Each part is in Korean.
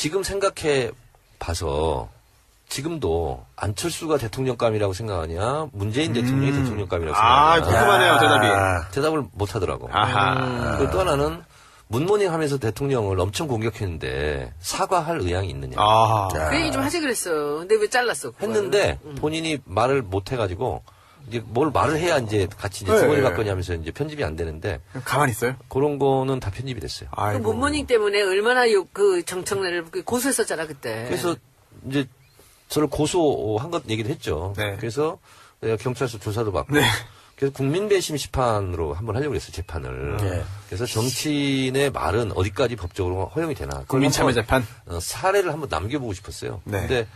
지금 생각해 봐서 지금도 안철수가 대통령감이라고 생각하냐, 문재인 대통령이 대통령감이라고 생각하냐. 궁금하네요, 대답이. 대답을 못 하더라고. 아하. 그리고 또 하나는 문모닝 하면서 대통령을 엄청 공격했는데 사과할 의향이 있느냐. 그 얘기 좀 하지 그랬어. 근데 왜 잘랐어? 그걸? 했는데 본인이 말을 못 해가지고 이제 뭘 말을 해야 이제 같이 이제 주거니 받거니 하면서 이제 편집이 안 되는데 가만히 있어요? 그런 거는 다 편집이 됐어요. 그 문모닝 때문에 얼마나 그 정청래를 고소했었잖아 그때. 그래서 이제 저를 고소한 것 얘기도 했죠. 네. 그래서 내가 경찰서 조사도 받고. 네. 그래서 국민배심 시판으로 한번 하려고 했어요, 재판을. 네. 그래서 정치인의 말은 어디까지 법적으로 허용이 되나. 국민참여재판? 사례를 한번 남겨보고 싶었어요. 네. 근데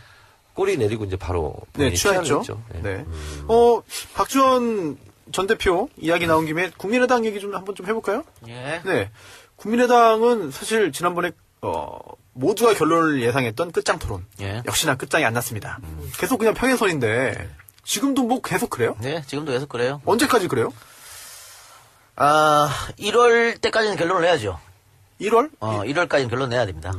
꼬리 내리고 이제 바로. 네, 취하했죠. 네. 박지원 전 대표 이야기 나온 김에 국민의당 얘기 좀 한번 좀 해볼까요? 예. 네. 국민의당은 사실 지난번에, 모두가 결론을 예상했던 끝장 토론. 예. 역시나 끝장이 안 났습니다. 계속 그냥 평행선인데, 지금도 뭐 계속 그래요? 네, 지금도 계속 그래요. 언제까지 그래요? 1월 때까지는 결론을 내야죠. 1월? 1월까지는 결론 내야 됩니다.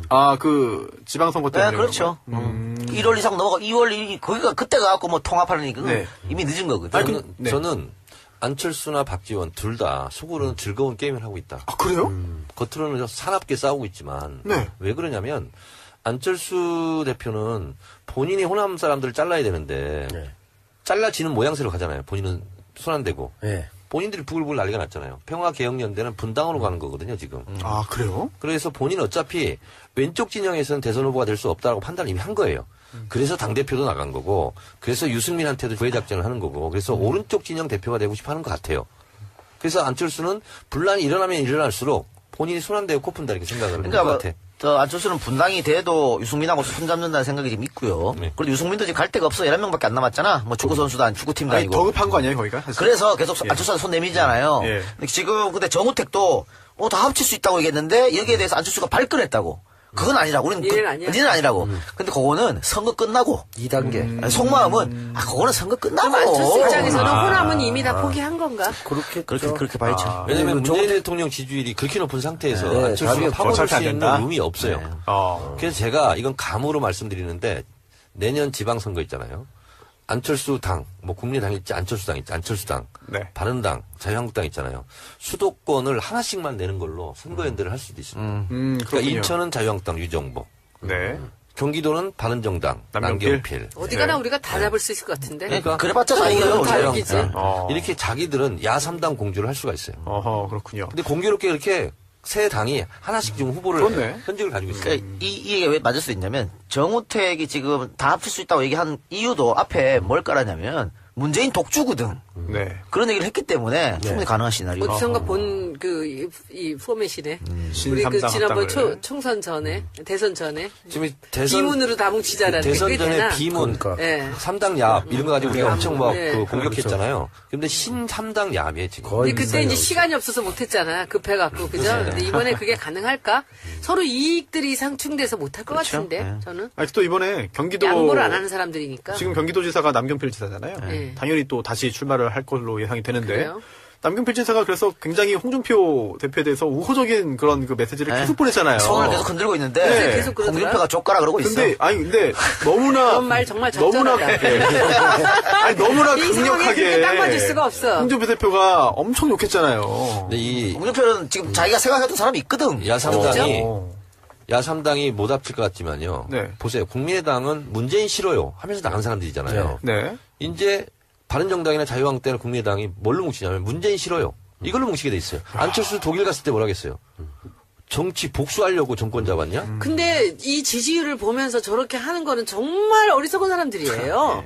지방선거 때문에. 네, 그렇죠. 1월 이상 넘어가, 2월, 거기가 그때 가갖고 뭐 통합하는 그건 네. 이미 늦은 거거든요. 저는 안철수나 박지원 둘 다 속으로는 즐거운 게임을 하고 있다. 아, 그래요? 겉으로는 사납게 싸우고 있지만 네. 왜 그러냐면 안철수 대표는 본인이 호남 사람들을 잘라야 되는데 네. 잘라지는 모양새로 가잖아요. 본인은 손 안 대고. 네. 본인들이 부글부글 난리가 났잖아요. 평화개혁연대는 분당으로 가는 거거든요, 지금. 아, 그래요? 그래서 본인은 어차피 왼쪽 진영에서는 대선 후보가 될 수 없다고 판단을 이미 한 거예요. 그래서 당대표도 나간 거고, 그래서 유승민한테도 구애작전을 하는 거고, 그래서 오른쪽 진영 대표가 되고 싶어 하는 것 같아요. 그래서 안철수는 분란이 일어나면 일어날수록 본인이 손 안 대고 코 푼다 이렇게 생각을 하는 것 같아. 안철수는 분당이 돼도 유승민하고 손잡는다는 생각이 좀 있고요. 네. 그리고 유승민도 지금 갈 데가 없어. 11명밖에 안 남았잖아. 뭐 축구선수단, 축구팀도 아니, 아니고. 더 급한 거 아니에요, 거기가? 사실? 그래서 계속 안철수한테 손 내밀잖아요. 예. 근데 지금 근데 정우택도 다 합칠 수 있다고 얘기했는데 여기에 대해서 안철수가 발끈했다고. 그건 아니라고. 우리는 니는 아니야. 니는 아니라고. 근데 그거는 선거 끝나고 2단계. 속마음은 그거는 선거 끝나고. 그럼 안철수 입장에서는 호남은 이미 다 포기한 건가? 그렇게 봐야죠. 왜냐면 문재인 대통령 지지율이 그렇게 높은 상태에서 네, 안철수가 답이 파고들 수 어차피 안 있는 된다. 룸이 없어요. 그래서 제가 이건 감으로 말씀드리는데 내년 지방선거 있잖아요. 안철수 당, 뭐 국민의당 있지, 안철수 당 있지, 안철수 당, 네. 바른당, 자유한국당 있잖아요. 수도권을 하나씩만 내는 걸로 선거연대를 할 수도 있습니다. 그러니까 그렇군요. 인천은 자유한국당 유정복, 네. 경기도는 바른정당 남경필. 남경필. 어디 가나 우리가 다 잡을 수 있을 것 같은데. 그러니까 그래봤자 자기가 다 여기지. 이렇게 자기들은 야삼당 공주를 할 수가 있어요. 그렇군요. 근데 공교롭게 이렇게 세 당이 하나씩 지금 후보를 그렇네. 현직을 가지고 있어요. 그러니까 이 얘기가 왜 맞을 수 있냐면 정우택이 지금 다 합칠 수 있다고 얘기한 이유도 앞에 뭘 깔았냐면 문재인 독주거든. 네. 그런 얘기를 했기 때문에 충분히 가능한 시나리오. 어디선가 본 이 포맷이네. 우리 그 신삼당 지난번 합당을. 총선 전에, 대선 전에. 지금 대선 비문으로 다 뭉치자라는 게 대선 그게 전에 되나? 비문, 예. 삼당 야 이런 거 가지고 우리가 엄청 막 네. 그 공격했잖아요. 근데 신삼당 야이에요 지금. 근데 그때 이제 시간이 없어서 못했잖아. 급해갖고, 그죠? 근데 이번에 그게 가능할까? 서로 이익들이 상충돼서 못할 것 그렇죠. 같은데, 네. 저는. 아니, 또 이번에 경기도. 양보를 안 하는 사람들이니까. 지금 경기도지사가 남경필 지사잖아요. 네. 당연히 또 다시 출마를 할 걸로 예상이 되는데. 그래요? 남경필 지사가 그래서 굉장히 홍준표 대표에 대해서 우호적인 그런 그 메시지를 네. 계속 보냈잖아요. 손을 계속 흔들고 있는데 네. 계속 그러더라. 홍준표가 족가라 그러고 있어. 근데 너무나 그런 말 정말 너무나 적절하다. 아니 너무나 이 상황에 강력하게 그렇게 딱 맞을 수가 없어. 홍준표 대표가 엄청 욕했잖아요. 근데 이 홍준표는 지금 자기가 생각했던 사람이 있거든. 야삼당이 어. 야삼당이 못 합칠 것 같지만요. 네. 보세요. 국민의당은 문재인 싫어요 하면서 나간 사람들이잖아요. 네. 이제 바른정당이나 자유한국당이나 국민의당이 뭘로 뭉치냐면 문재인 싫어요. 이걸로 뭉치게 돼 있어요. 안철수 독일 갔을 때 뭐라겠어요. 정치 복수하려고 정권 잡았냐? 근데 이 지지율을 보면서 저렇게 하는 거는 정말 어리석은 사람들이에요.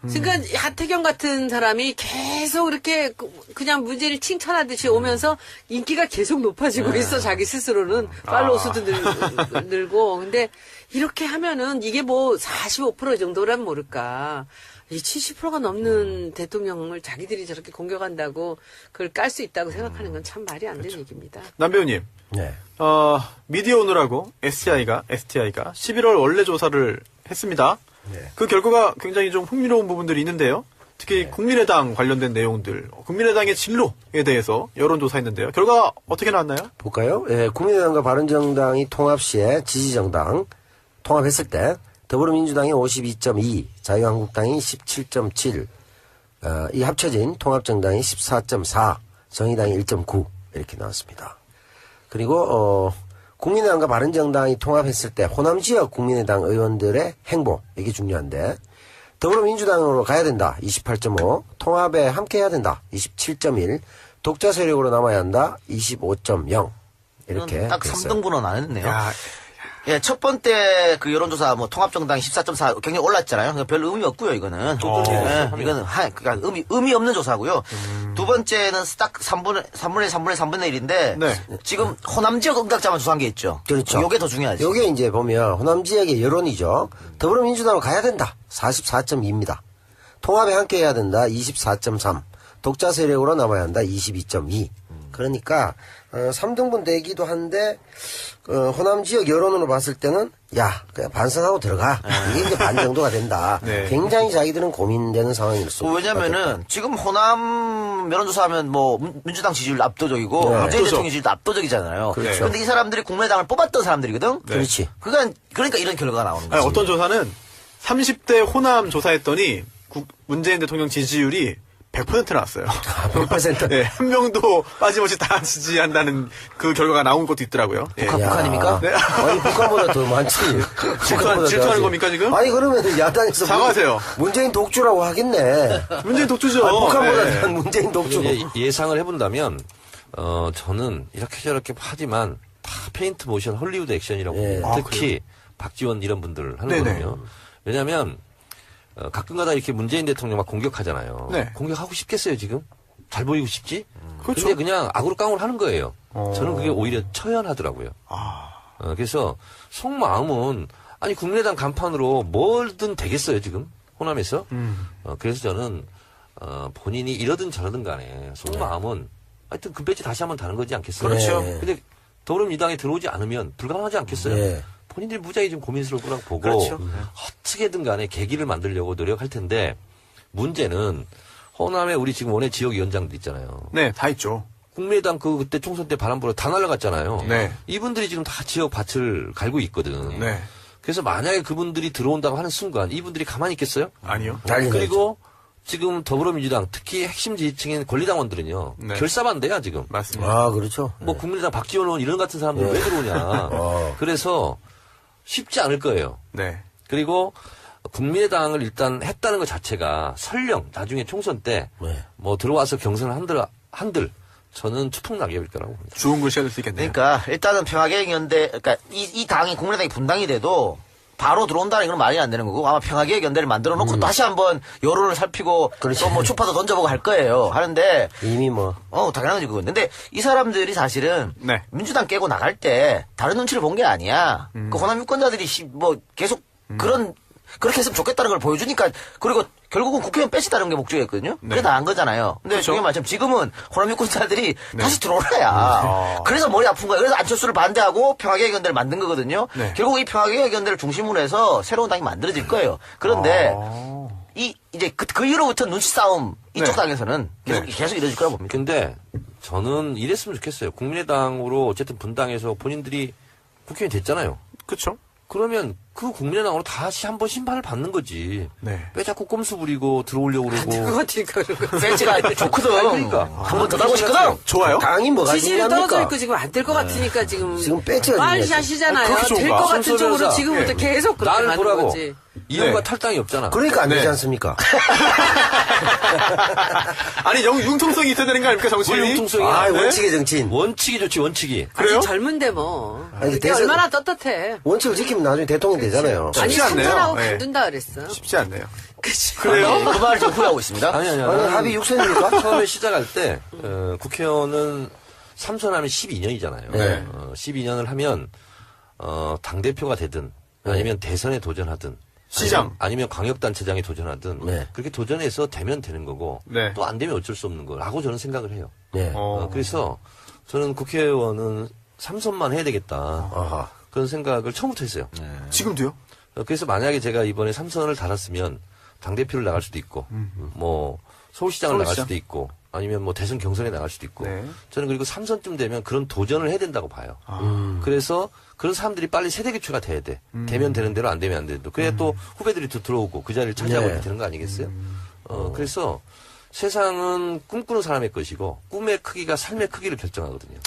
그러니까 하태경 같은 사람이 계속 이렇게 그냥 문재인을 칭찬하듯이 오면서 인기가 계속 높아지고 있어. 자기 스스로는 팔로우 수도 늘고. 근데 이렇게 하면은 이게 뭐 45% 정도란 모를까. 이 70%가 넘는 대통령을 자기들이 저렇게 공격한다고 그걸 깔 수 있다고 생각하는 건 참 말이 안 되는 얘기입니다. 남 배우님. 네. 미디어 오늘하고 STI가 11월 원래 조사를 했습니다. 네. 그 결과가 굉장히 좀 흥미로운 부분들이 있는데요. 특히 국민의당 관련된 내용들, 국민의당의 진로에 대해서 여론조사했는데요. 결과 어떻게 나왔나요? 볼까요? 예, 국민의당과 바른정당이 통합 시에 지지정당 통합했을 때 더불어민주당이 52.2, 자유한국당이 17.7, 이 합쳐진 통합정당이 14.4, 정의당이 1.9 이렇게 나왔습니다. 그리고 국민의당과 바른정당이 통합했을 때 호남지역 국민의당 의원들의 행보 이게 중요한데 더불어민주당으로 가야 된다 28.5, 통합에 함께해야 된다 27.1, 독자 세력으로 남아야 한다 25.0 이렇게 딱 됐어요. 3등분은 안 했네요. 야, 예, 첫 번째 그 여론조사 뭐 통합정당이 14.4 굉장히 올랐잖아요. 그러니까 별 의미 없고요, 이거는. 예, 이거는 그러니까 의미 없는 조사고요. 두 번째는 딱 3분의 1인데 네. 지금 호남 지역 응답자만 조사한 게 있죠. 그렇죠. 요게 더 중요하지. 요게 이제 보면 호남 지역의 여론이죠. 더불어민주당으로 가야 된다. 44.2입니다. 통합에 함께 해야 된다. 24.3. 독자 세력으로 남아야 한다. 22.2. 그러니까 3등분 되기도 한데 호남 지역 여론으로 봤을 때는 야 그냥 반성하고 들어가. 이게 이제 반 정도가 된다. 네. 굉장히 자기들은 고민되는 상황일 수. 왜냐면은 지금 호남 여론조사하면 뭐 민주당 지지율 압도적이고 네. 문재인 압도적. 대통령 지지율도 압도적이잖아요. 그렇죠. 그런데 이 사람들이 국민의당을 뽑았던 사람들이거든. 네. 그렇지. 그러니까 이런 결과가 나오는 아니, 거지. 어떤 조사는 30대 호남 조사했더니 문재인 대통령 지지율이 100% 나왔어요. 100%. 네, 한 명도 빠짐없이 다 지지한다는 그 결과가 나온 것도 있더라고요. 예. 북한입니까? 네. 아니 북한보다 더 많지. 북한보다 더 질투하는 하지. 겁니까, 지금? 아니 그러면 야당에서 사과하세요. 문재인 독주라고 하겠네. 문재인 독주죠. 아니, 북한보다 네. 더 문재인 독주. 이제 예상을 해본다면 저는 이렇게 저렇게 하지만 다 페인트 모션 헐리우드 액션이라고 예. 봅니다. 특히 박지원 이런 분들 하는 네네. 거거든요. 왜냐하면 가끔가다 이렇게 문재인 대통령 막 공격하잖아요. 네. 공격하고 싶겠어요 지금? 잘 보이고 싶지? 그렇죠. 근데 그냥 악으로 깡으로 하는 거예요. 저는 그게 오히려 처연하더라고요. 그래서 속마음은 아니 국민의당 간판으로 뭐든 되겠어요 지금 호남에서. 그래서 저는 본인이 이러든 저러든 간에 속마음은 하여튼 금배지 다시 한번 다는 거지 않겠어요? 그렇죠. 근데 더불어민주당에 들어오지 않으면 불가능하지 않겠어요? 네. 본인들이 무지하게 좀 고민스러울 거라고 보고 그렇죠. 어떻게든 간에 계기를 만들려고 노력할 텐데 문제는 호남에 우리 지금 원외 지역위원장들 있잖아요. 네, 다 있죠. 국민의당 그때 총선 때 바람 불어 다 날아갔잖아요. 네. 이분들이 지금 다 지역 밭을 갈고 있거든. 네. 그래서 만약에 그분들이 들어온다고 하는 순간 이분들이 가만히 있겠어요? 아니요. 난리 그리고 지금 더불어민주당 특히 핵심 지지층인 권리당원들은요. 네. 결사반대야 지금. 맞습니다. 아 그렇죠. 뭐 국민의당 박지원 의원 이런 같은 사람들 왜 들어오냐. 그래서 쉽지 않을 거예요. 네. 그리고 국민의당을 일단 했다는 것 자체가 설령 나중에 총선 때 네. 뭐 들어와서 경선을 한들 저는 추풍낙엽일 거라고 봅니다. 좋은 글씨가 될 수 있겠네요. 그러니까 일단은 평화개혁연대, 그러니까 이 당이 국민의당이 분당이 돼도 바로 들어온다는 건 말이 안 되는 거고 아마 평화개혁연대를 만들어 놓고 다시 한번 여론을 살피고 또 뭐 추파도 던져보고 할 거예요. 하는데 이미 뭐 당연하지 그건. 근데 이 사람들이 사실은 네. 민주당 깨고 나갈 때 다른 눈치를 본 게 아니야. 그 호남 유권자들이 뭐 계속 그렇게 했으면 좋겠다는 걸 보여주니까 그리고 결국은 국회의원 빼시다는 게 목적이었거든요. 그게 다 한 거잖아요. 근데 그렇죠. 그게 말씀 지금은 호남 유권자들이 다시 들어오라야. 그래서 머리 아픈 거예요. 그래서 안철수를 반대하고 평화개혁연대를 만든 거거든요. 네. 결국 이 평화개혁연대를 중심으로 해서 새로운 당이 만들어질 거예요. 그런데 이제 그 이후로부터 눈치 싸움 이쪽 네. 당에서는 계속 이뤄질 거라고 봅니다. 근데 저는 이랬으면 좋겠어요. 국민의당으로 어쨌든 분당해서 본인들이 국회의원이 됐잖아요. 그렇죠. 그러면 그 국민의당으로 다시 한번 심판을 받는 거지. 네. 왜 자꾸 꼼수 부리고 들어오려고 그러고. 그거 같으니까 그런 거. 센치가 좋거든. 그러니까. 한번 더 가고 싶거든. 좋아요. 당이 뭐가 지지율 떨어져 중요합니까? 있고 지금 안 될 것 같으니까 지금 배치가 빨리 중요하지. 하시잖아요. 그렇게 좋은가? 될 것 같은 순서 쪽으로 변호사. 지금부터 예. 계속 그렇게 나를 가는 보라고. 거지. 이용과 네. 탈당이 없잖아. 그러니까 안 되지 네. 않습니까? 아니, 융통성이 있어야 되는 거 아닙니까, 정치인이? 뭘 융통성이야. 아, 네. 원칙의 정치인. 원칙이 좋지, 원칙이. 그래요? 아직 젊은데 뭐. 아니, 이게 대선- 얼마나 떳떳해. 원칙을 지키면 나중에 대통령 되잖아요. 아니 쉽지 않네요. 선전하고 네. 간둔다 그랬어. 쉽지 않네요. 그치. 그래요? 그 말을 좀 후회하고 있습니다. 아니. 아니, 합의 6선입니까? 처음에 시작할 때, 국회의원은 3선하면 12년이잖아요. 네. 12년을 하면, 당대표가 되든, 아니면 대선에 도전하든, 시장. 아니면 광역단체장에 도전하든, 네. 그렇게 도전해서 되면 되는 거고, 네. 또 안 되면 어쩔 수 없는 거라고 저는 생각을 해요. 네. 그래서 저는 국회의원은 3선만 해야 되겠다. 아하. 그런 생각을 처음부터 했어요. 지금도요? 그래서 만약에 제가 이번에 3선을 달았으면 당대표를 나갈 수도 있고, 뭐, 서울시장을 나갈 서울시장. 수도 있고, 아니면 뭐 대선 경선에 나갈 수도 있고, 네. 저는 그리고 3선쯤 되면 그런 도전을 해야 된다고 봐요. 그래서 그런 사람들이 빨리 세대 교체가 돼야 돼. 되면 되는 대로 안 되면 안 되는 대로. 그래야 또 후배들이 또 들어오고 그 자리를 차지하고 네. 이렇게 되는 거 아니겠어요? 그래서 세상은 꿈꾸는 사람의 것이고 꿈의 크기가 삶의 크기를 결정하거든요.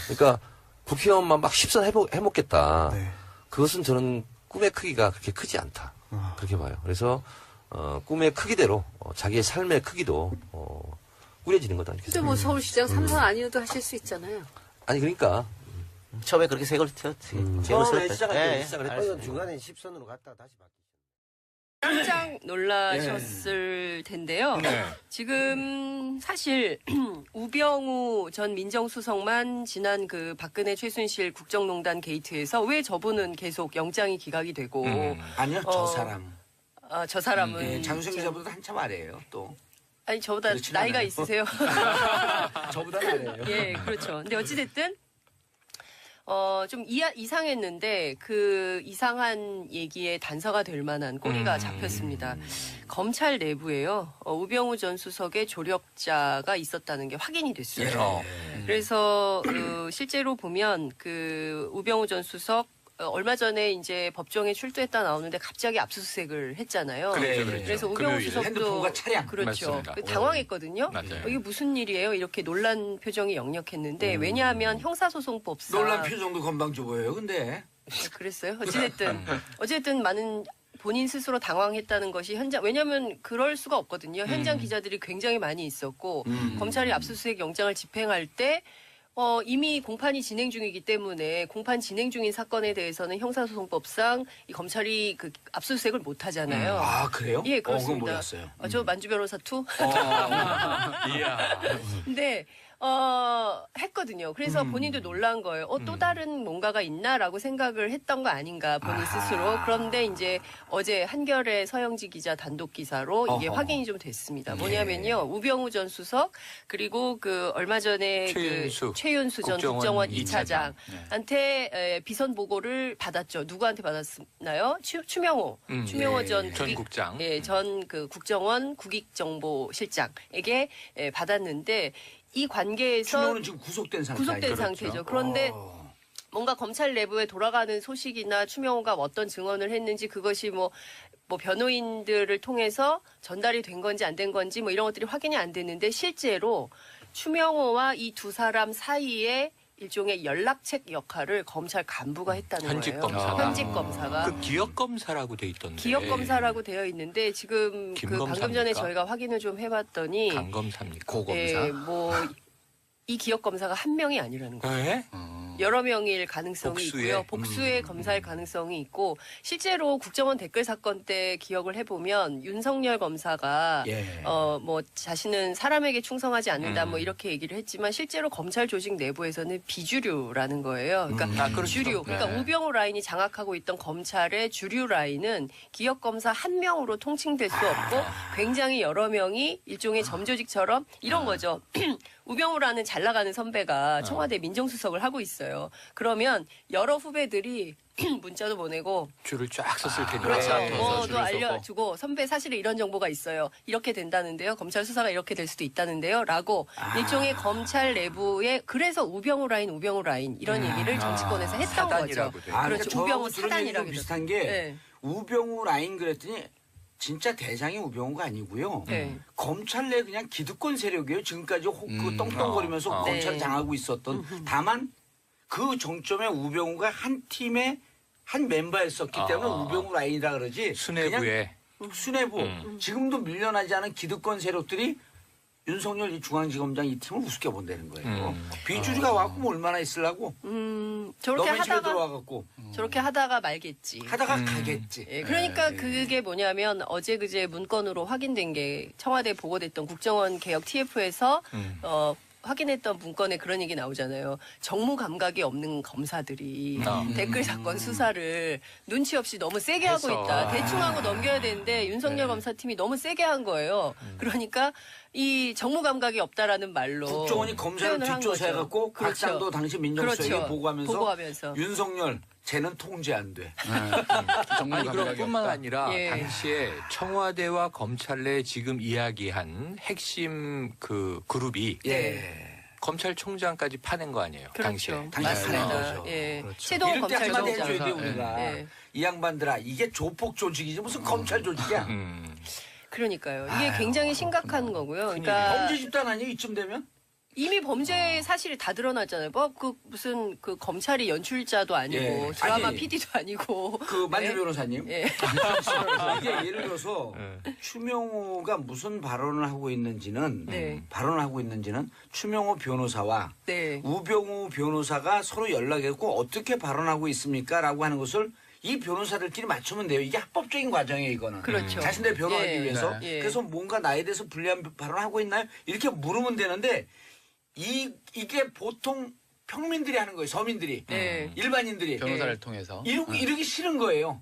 그러니까 국회의원만 막 10선 해먹겠다. 네. 그것은 저는 꿈의 크기가 그렇게 크지 않다. 그렇게 봐요. 그래서 꿈의 크기대로 자기의 삶의 크기도 꾸려지는 거다. 이렇게 근데 뭐 서울시장 3선 아니어도 하실 수 있잖아요. 아니 그러니까 처음에 그렇게 색을 튀었지. 처음에 시작할 때 예, 시작을 예. 했어요. 중간에 10선으로 갔다가 다시 바뀌. 깜짝 놀라셨을 텐데요. 네. 지금 사실 우병우 전 민정수석만 지난 그 박근혜 최순실 국정농단 게이트에서 왜 저분은 계속 영장이 기각이 되고 아니요, 저 사람. 저 사람은 예, 장수생 기자보다 한참 아래예요, 또. 아니 저보다 그렇진 나이가 않아요. 있으세요. 저보다 아래예요. 예, 그렇죠. 근데 어찌됐든, 좀 이상했는데, 그 이상한 얘기에 단서가 될 만한 꼬리가 잡혔습니다. 검찰 내부에요, 우병우 전 수석의 조력자가 있었다는 게 확인이 됐어요. 그래서, 실제로 보면, 그 우병우 전 수석, 얼마 전에 이제 법정에 출두했다 나오는데 갑자기 압수수색을 했잖아요. 그래서 우병우 금요일 수석도 핸드폰과 차량. 그렇죠. 맞습니다. 그 당황했거든요. 맞아요. 이게 무슨 일이에요? 이렇게 놀란 표정이 역력했는데 왜냐하면 형사소송법상 놀란 표정도 건방져 보여요, 근데. 그랬어요. 어쨌든 많은 본인 스스로 당황했다는 것이 현장 왜냐하면 그럴 수가 없거든요. 현장 기자들이 굉장히 많이 있었고 검찰이 압수수색 영장을 집행할 때. 이미 공판이 진행 중이기 때문에 공판 진행 중인 사건에 대해서는 형사소송법상 이 검찰이 그 압수수색을 못 하잖아요. 아, 그래요? 예, 그건 그렇습니다. 몰랐어요. 저 만주 변호사 투? 이야. 근데 했거든요. 그래서 본인도 놀란 거예요. 또 다른 뭔가가 있나라고 생각을 했던 거 아닌가 본인 스스로. 그런데 이제 어제 한겨레 서영지 기자 단독 기사로 이게 확인이 좀 됐습니다. 뭐냐면요, 우병우 전 수석 그리고 그 얼마 전에 최윤수 전 국정원 2차장한테 비선 보고를 받았죠. 누구한테 받았나요? 추명호 전 국장. 예, 전 그 국정원 국익정보실장에게 받았는데. 이 관계에서 추명호는 지금 구속된 상태죠. 그런데 뭔가 검찰 내부에 돌아가는 소식이나 추명호가 어떤 증언을 했는지 그것이 뭐 변호인들을 통해서 전달이 된 건지 안 된 건지 뭐 이런 것들이 확인이 안 됐는데 실제로 추명호와 이 두 사람 사이에 일종의 연락책 역할을 검찰 간부가 했다는 현직 거예요. 검사가. 현직 검사가. 그 기억 검사라고 돼 있던데. 기억 검사라고 되어 있는데 지금 김 그 방금 검사입니까? 전에 저희가 확인을 좀 해봤더니 강 검사입니까? 예, 이 기억 검사가 한 명이 아니라는 거예요. 네? 여러 명일 가능성이 복수의? 있고요. 복수의 검사일 가능성이 있고 실제로 국정원 댓글 사건 때 기억을 해보면 윤석열 검사가 뭐 자신은 사람에게 충성하지 않는다 뭐 이렇게 얘기를 했지만 실제로 검찰 조직 내부에서는 비주류라는 거예요. 그러니까 그렇죠. 주류, 그러니까 네. 우병우 라인이 장악하고 있던 검찰의 주류 라인은 기억 검사 한 명으로 통칭될 수 없고 굉장히 여러 명이 일종의 점조직처럼 이런 거죠. 우병우라는 잘 나가는 선배가 청와대 민정수석을 하고 있어요. 그러면 여러 후배들이 문자도 보내고 줄을 쫙 섰을 텐데. 그렇죠. 줄을 뭐도 서고. 알려주고 선배 사실은 이런 정보가 있어요. 이렇게 된다는데요. 검찰 수사가 이렇게 될 수도 있다는데요. 라고 일종의 검찰 내부에 그래서 우병우 라인 이런 얘기를 정치권에서 했던 거죠. 사단이라고 돼. 그렇죠. 우병우 들은 얘기도 사단이라고 비슷한 게 네. 우병우 라인 그랬더니 진짜 대장이 우병우가 아니고요. 네. 검찰 내 그냥 기득권 세력이에요. 지금까지 그 똥똥거리면서 검찰을 네. 장하고 있었던. 다만 그 정점에 우병우가 한 팀의 한 멤버였었기 때문에 우병우 라인이라 그러지. 수뇌부에. 그냥 수뇌부. 지금도 밀려나지 않은 기득권 세력들이 윤석열 이 중앙지검장 이 팀을 우습게 본다는 거예요. 비주류가 와갖고 뭐 얼마나 있으려고. 저렇게 너맨 집에 하다가 들어와갖고. 저렇게 하다가 말겠지. 하다가 가겠지. 예, 그러니까 그게 뭐냐면 어제 그제 문건으로 확인된 게 청와대 보고됐던 국정원 개혁 TF에서 확인했던 문건에 그런 얘기 나오잖아요. 정무 감각이 없는 검사들이 댓글 사건 수사를 눈치 없이 너무 세게 하고 있다. 대충 하고 넘겨야 되는데 윤석열 검사팀이 너무 세게 한 거예요. 그러니까 이 정무 감각이 없다라는 말로 국정원이 검사를 표현을 한 뒷조사해갖고 거죠. 그렇죠. 박상도 당시 민정수석에게 그렇죠. 보고하면서 보고하면서. 윤석열 쟤는 통제 안 돼. 아니 그럼 뿐만 아니라 예. 당시에 청와대와 검찰 내 지금 이야기한 핵심 그 그룹이 예. 검찰총장까지 파낸 거 아니에요? 당시에. 그렇죠. 당시에 파낸 맞습니다. 거죠. 예. 그렇죠. 최동 이럴 때 한마디 검찰총장. 해줘야 돼 우리가. 예. 이 양반들아 이게 조폭 조직이지 무슨 검찰 조직이야. 그러니까요. 이게 굉장히 심각한 거고요. 그러니까 범죄 집단 아니에요 이쯤 되면? 이미 범죄 사실이 다 드러났잖아요. 뭐 그 무슨 그 검찰이 연출자도 아니고 예. 드라마 아니, PD도 아니고. 그 만주 네? 변호사님. 예. 이게 예를 들어서 추명호가 무슨 발언을 하고 있는지는 네. 추명호 변호사와 네. 우병우 변호사가 서로 연락했고 어떻게 발언하고 있습니까라고 하는 것을 이 변호사들끼리 맞추면 돼요. 이게 합법적인 과정이에요, 이거는. 그렇죠. 자신들 변호하기 예. 위해서. 네. 예. 그래서 뭔가 나에 대해서 불리한 발언하고 있나요? 이렇게 물으면 되는데 이게 보통 평민들이 하는 거예요. 서민들이. 네. 일반인들이. 변호사를 통해서. 이러기 싫은 거예요.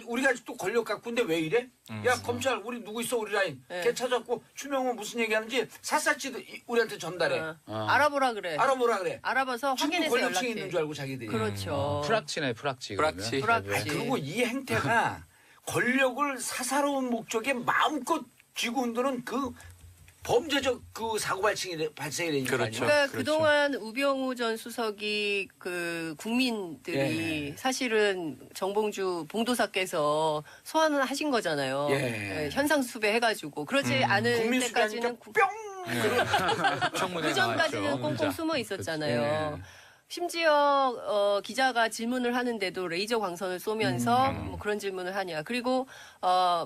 우리가 아직도 권력 갖고 있는데 왜 이래? 야, 검찰, 우리 누구 있어, 우리 라인. 네. 걔 찾았고, 추명호 무슨 얘기 하는지 샅샅이 우리한테 전달해. 알아보라 그래. 알아보라 그래. 알아봐서 지금도 확인해서 권력층이 연락해. 있는 줄 알고 자기들이. 그렇죠. 프락치네, 프락치. 프락치. 프락치. 그리고 이 행태가 권력을 사사로운 목적에 마음껏 쥐고 흔드는 그 범죄적 그 사고 발생이 되니까요. 그렇죠. 그러니까 그동안 우병우 전 수석이 그 국민들이 사실은 정봉주 봉도사께서 소환을 하신 거잖아요. 예. 현상 수배해가지고 그러지 않을 국민 때까지는 수배하니까 뿅! 청문회 그 전까지는 나왔죠. 꽁꽁 혼자. 숨어 있었잖아요. 심지어 기자가 질문을 하는데도 레이저 광선을 쏘면서 뭐 그런 질문을 하냐. 그리고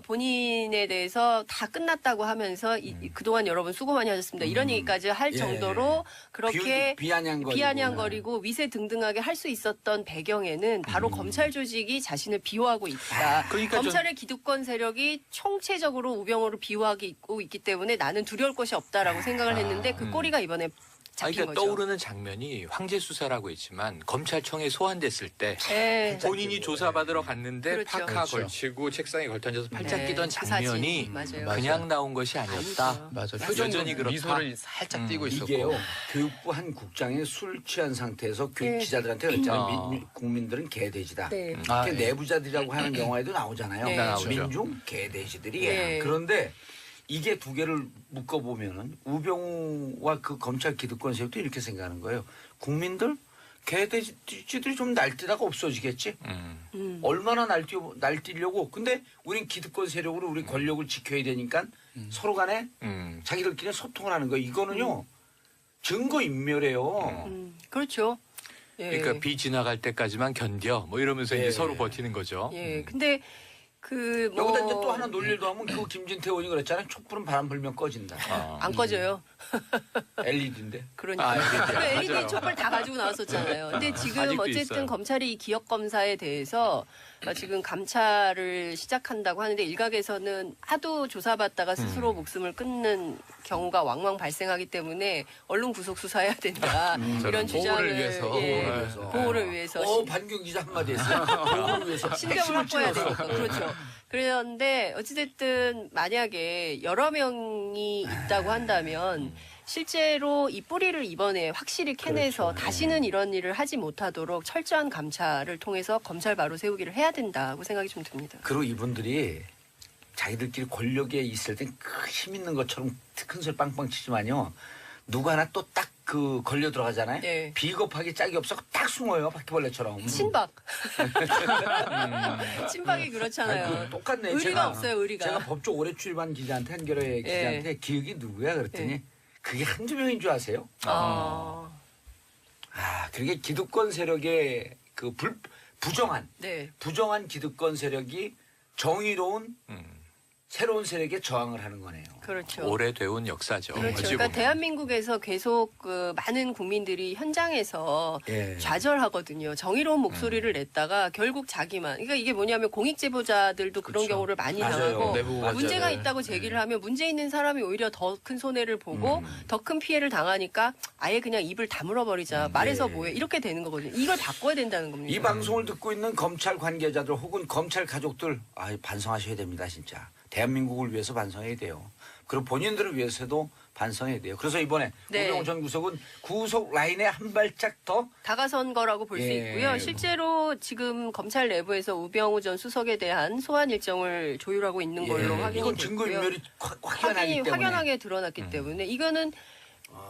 본인에 대해서 다 끝났다고 하면서 그동안 여러분 수고 많이 하셨습니다. 이런 얘기까지 할 예. 정도로 그렇게 비아냥거리고. 위세등등하게 할 수 있었던 배경에는 바로 검찰 조직이 자신을 비호하고 있다. 그러니까 좀- 검찰의 기득권 세력이 총체적으로 우병우를 비호하고 있기 때문에 나는 두려울 것이 없다라고 생각을 했는데 그 꼬리가 이번에 아니, 잡힌 그러니까 거죠. 떠오르는 장면이 황제 수사라고 했지만 검찰청에 소환됐을 때 예. 본인이 조사받으러 갔는데 그렇죠. 파카 그렇죠. 걸치고 책상에 걸터앉아서 팔짱 네, 끼던 그 장면이 사진. 그냥 나온 것이 아니었다. 아니죠. 맞아. 여전히 표정이 그렇다. 미소를 살짝 띄고 있었고. 이게요. 교육부 한 국장이 술 취한 상태에서 네. 기자들한테 그랬잖아요. 어. 국민들은 개돼지다. 네. 아, 이렇게 예. 내부자들이라고 하는 영화에도 나오잖아요. 네. 나오죠. 민중 개돼지들이야. 네. 그런데 이게 두 개를 묶어보면은 우병우와 그 검찰 기득권 세력도 이렇게 생각하는 거예요. 국민들 개돼지들이 좀 날뛰다가 없어지겠지. 얼마나 날뛰려고. 근데 우린 기득권 세력으로 우리 권력을 지켜야 되니까 서로 간에 자기들끼리 소통을 하는 거예요. 이거는요. 증거 인멸이에요. 그렇죠. 예. 그러니까 비 지나갈 때까지만 견뎌 뭐 이러면서 예. 이제 서로 버티는 거죠. 예. 근데 그 뭐 여기다 이제 또 하나 논리도 하면 그 김진태 의원이 그랬잖아요. 촛불은 바람 불면 꺼진다. 안 꺼져요. LED인데. 그러니까. LED. 그 LED 맞아요. 촉을 다 가지고 나왔었잖아요. 근데 지금 아직도 어쨌든 있어요. 검찰이 이 기억 검사에 대해서 지금 감찰을 시작한다고 하는데 일각에서는 하도 조사받다가 스스로 목숨을 끊는 경우가 왕왕 발생하기 때문에 얼른 구속 수사해야 된다. 이런 주장을 보호를 위해서. 예, 보호를 위해서 반경 기자 한마디 했어요. 보호를 위해서. 신경을 확보해야 찔러서. 되니까. 그렇죠. 그런데 어찌됐든 만약에 여러 명이 있다고 한다면 실제로 이 뿌리를 이번에 확실히 캐내서 다시는 이런 일을 하지 못하도록 철저한 감찰을 통해서 검찰 바로 세우기를 해야 된다고 생각이 좀 듭니다. 그리고 이분들이 자기들끼리 권력에 있을 땐 힘 있는 것처럼 큰 소리 빵빵 치지만요. 누구 하나 또 딱 그 걸려 들어가잖아요. 네. 비겁하게 짝이 없어 딱 숨어요. 바퀴벌레처럼. 친박. 친박이 그렇잖아요. 아니, 그 똑같네. 의리가 없어요, 의리가. 제가 법조 오래 출입한 기자한테 한겨레 기자한테 기억이 누구야 그랬더니 예. 그게 한두 명인 줄 아세요? 아, 그게 기득권 세력의 그 부정한 네. 기득권 세력이 정의로운 새로운 세력에 저항을 하는 거네요. 그렇죠. 오래돼온 역사죠. 그렇죠. 어찌 그러니까 보면. 대한민국에서 계속 그 많은 국민들이 현장에서 예. 좌절하거든요. 정의로운 목소리를 냈다가 결국 자기만. 그러니까 이게 뭐냐면 공익 제보자들도 그런 경우를 많이 맞아요. 당하고 내부 문제가 맞아요. 있다고 제기를 하면 문제 있는 사람이 오히려 더 큰 손해를 보고 더 큰 피해를 당하니까 아예 그냥 입을 다물어 버리자. 말해서 뭐해 이렇게 되는 거거든요. 이걸 바꿔야 된다는 겁니다. 이 방송을 듣고 있는 검찰 관계자들 혹은 검찰 가족들 반성하셔야 됩니다. 진짜. 대한민국을 위해서 반성해야 돼요. 그리고 본인들을 위해서도 반성해야 돼요. 그래서 이번에 네. 우병우 전 구속은 구속 라인에 한 발짝 더 다가선 거라고 볼 수 예. 있고요. 실제로 지금 검찰 내부에서 우병우 전 수석에 대한 소환 일정을 조율하고 있는 걸로 확인이 이건 됐고요. 증거인멸이 확연하기 때문에 확연하게 드러났기 때문에 이거는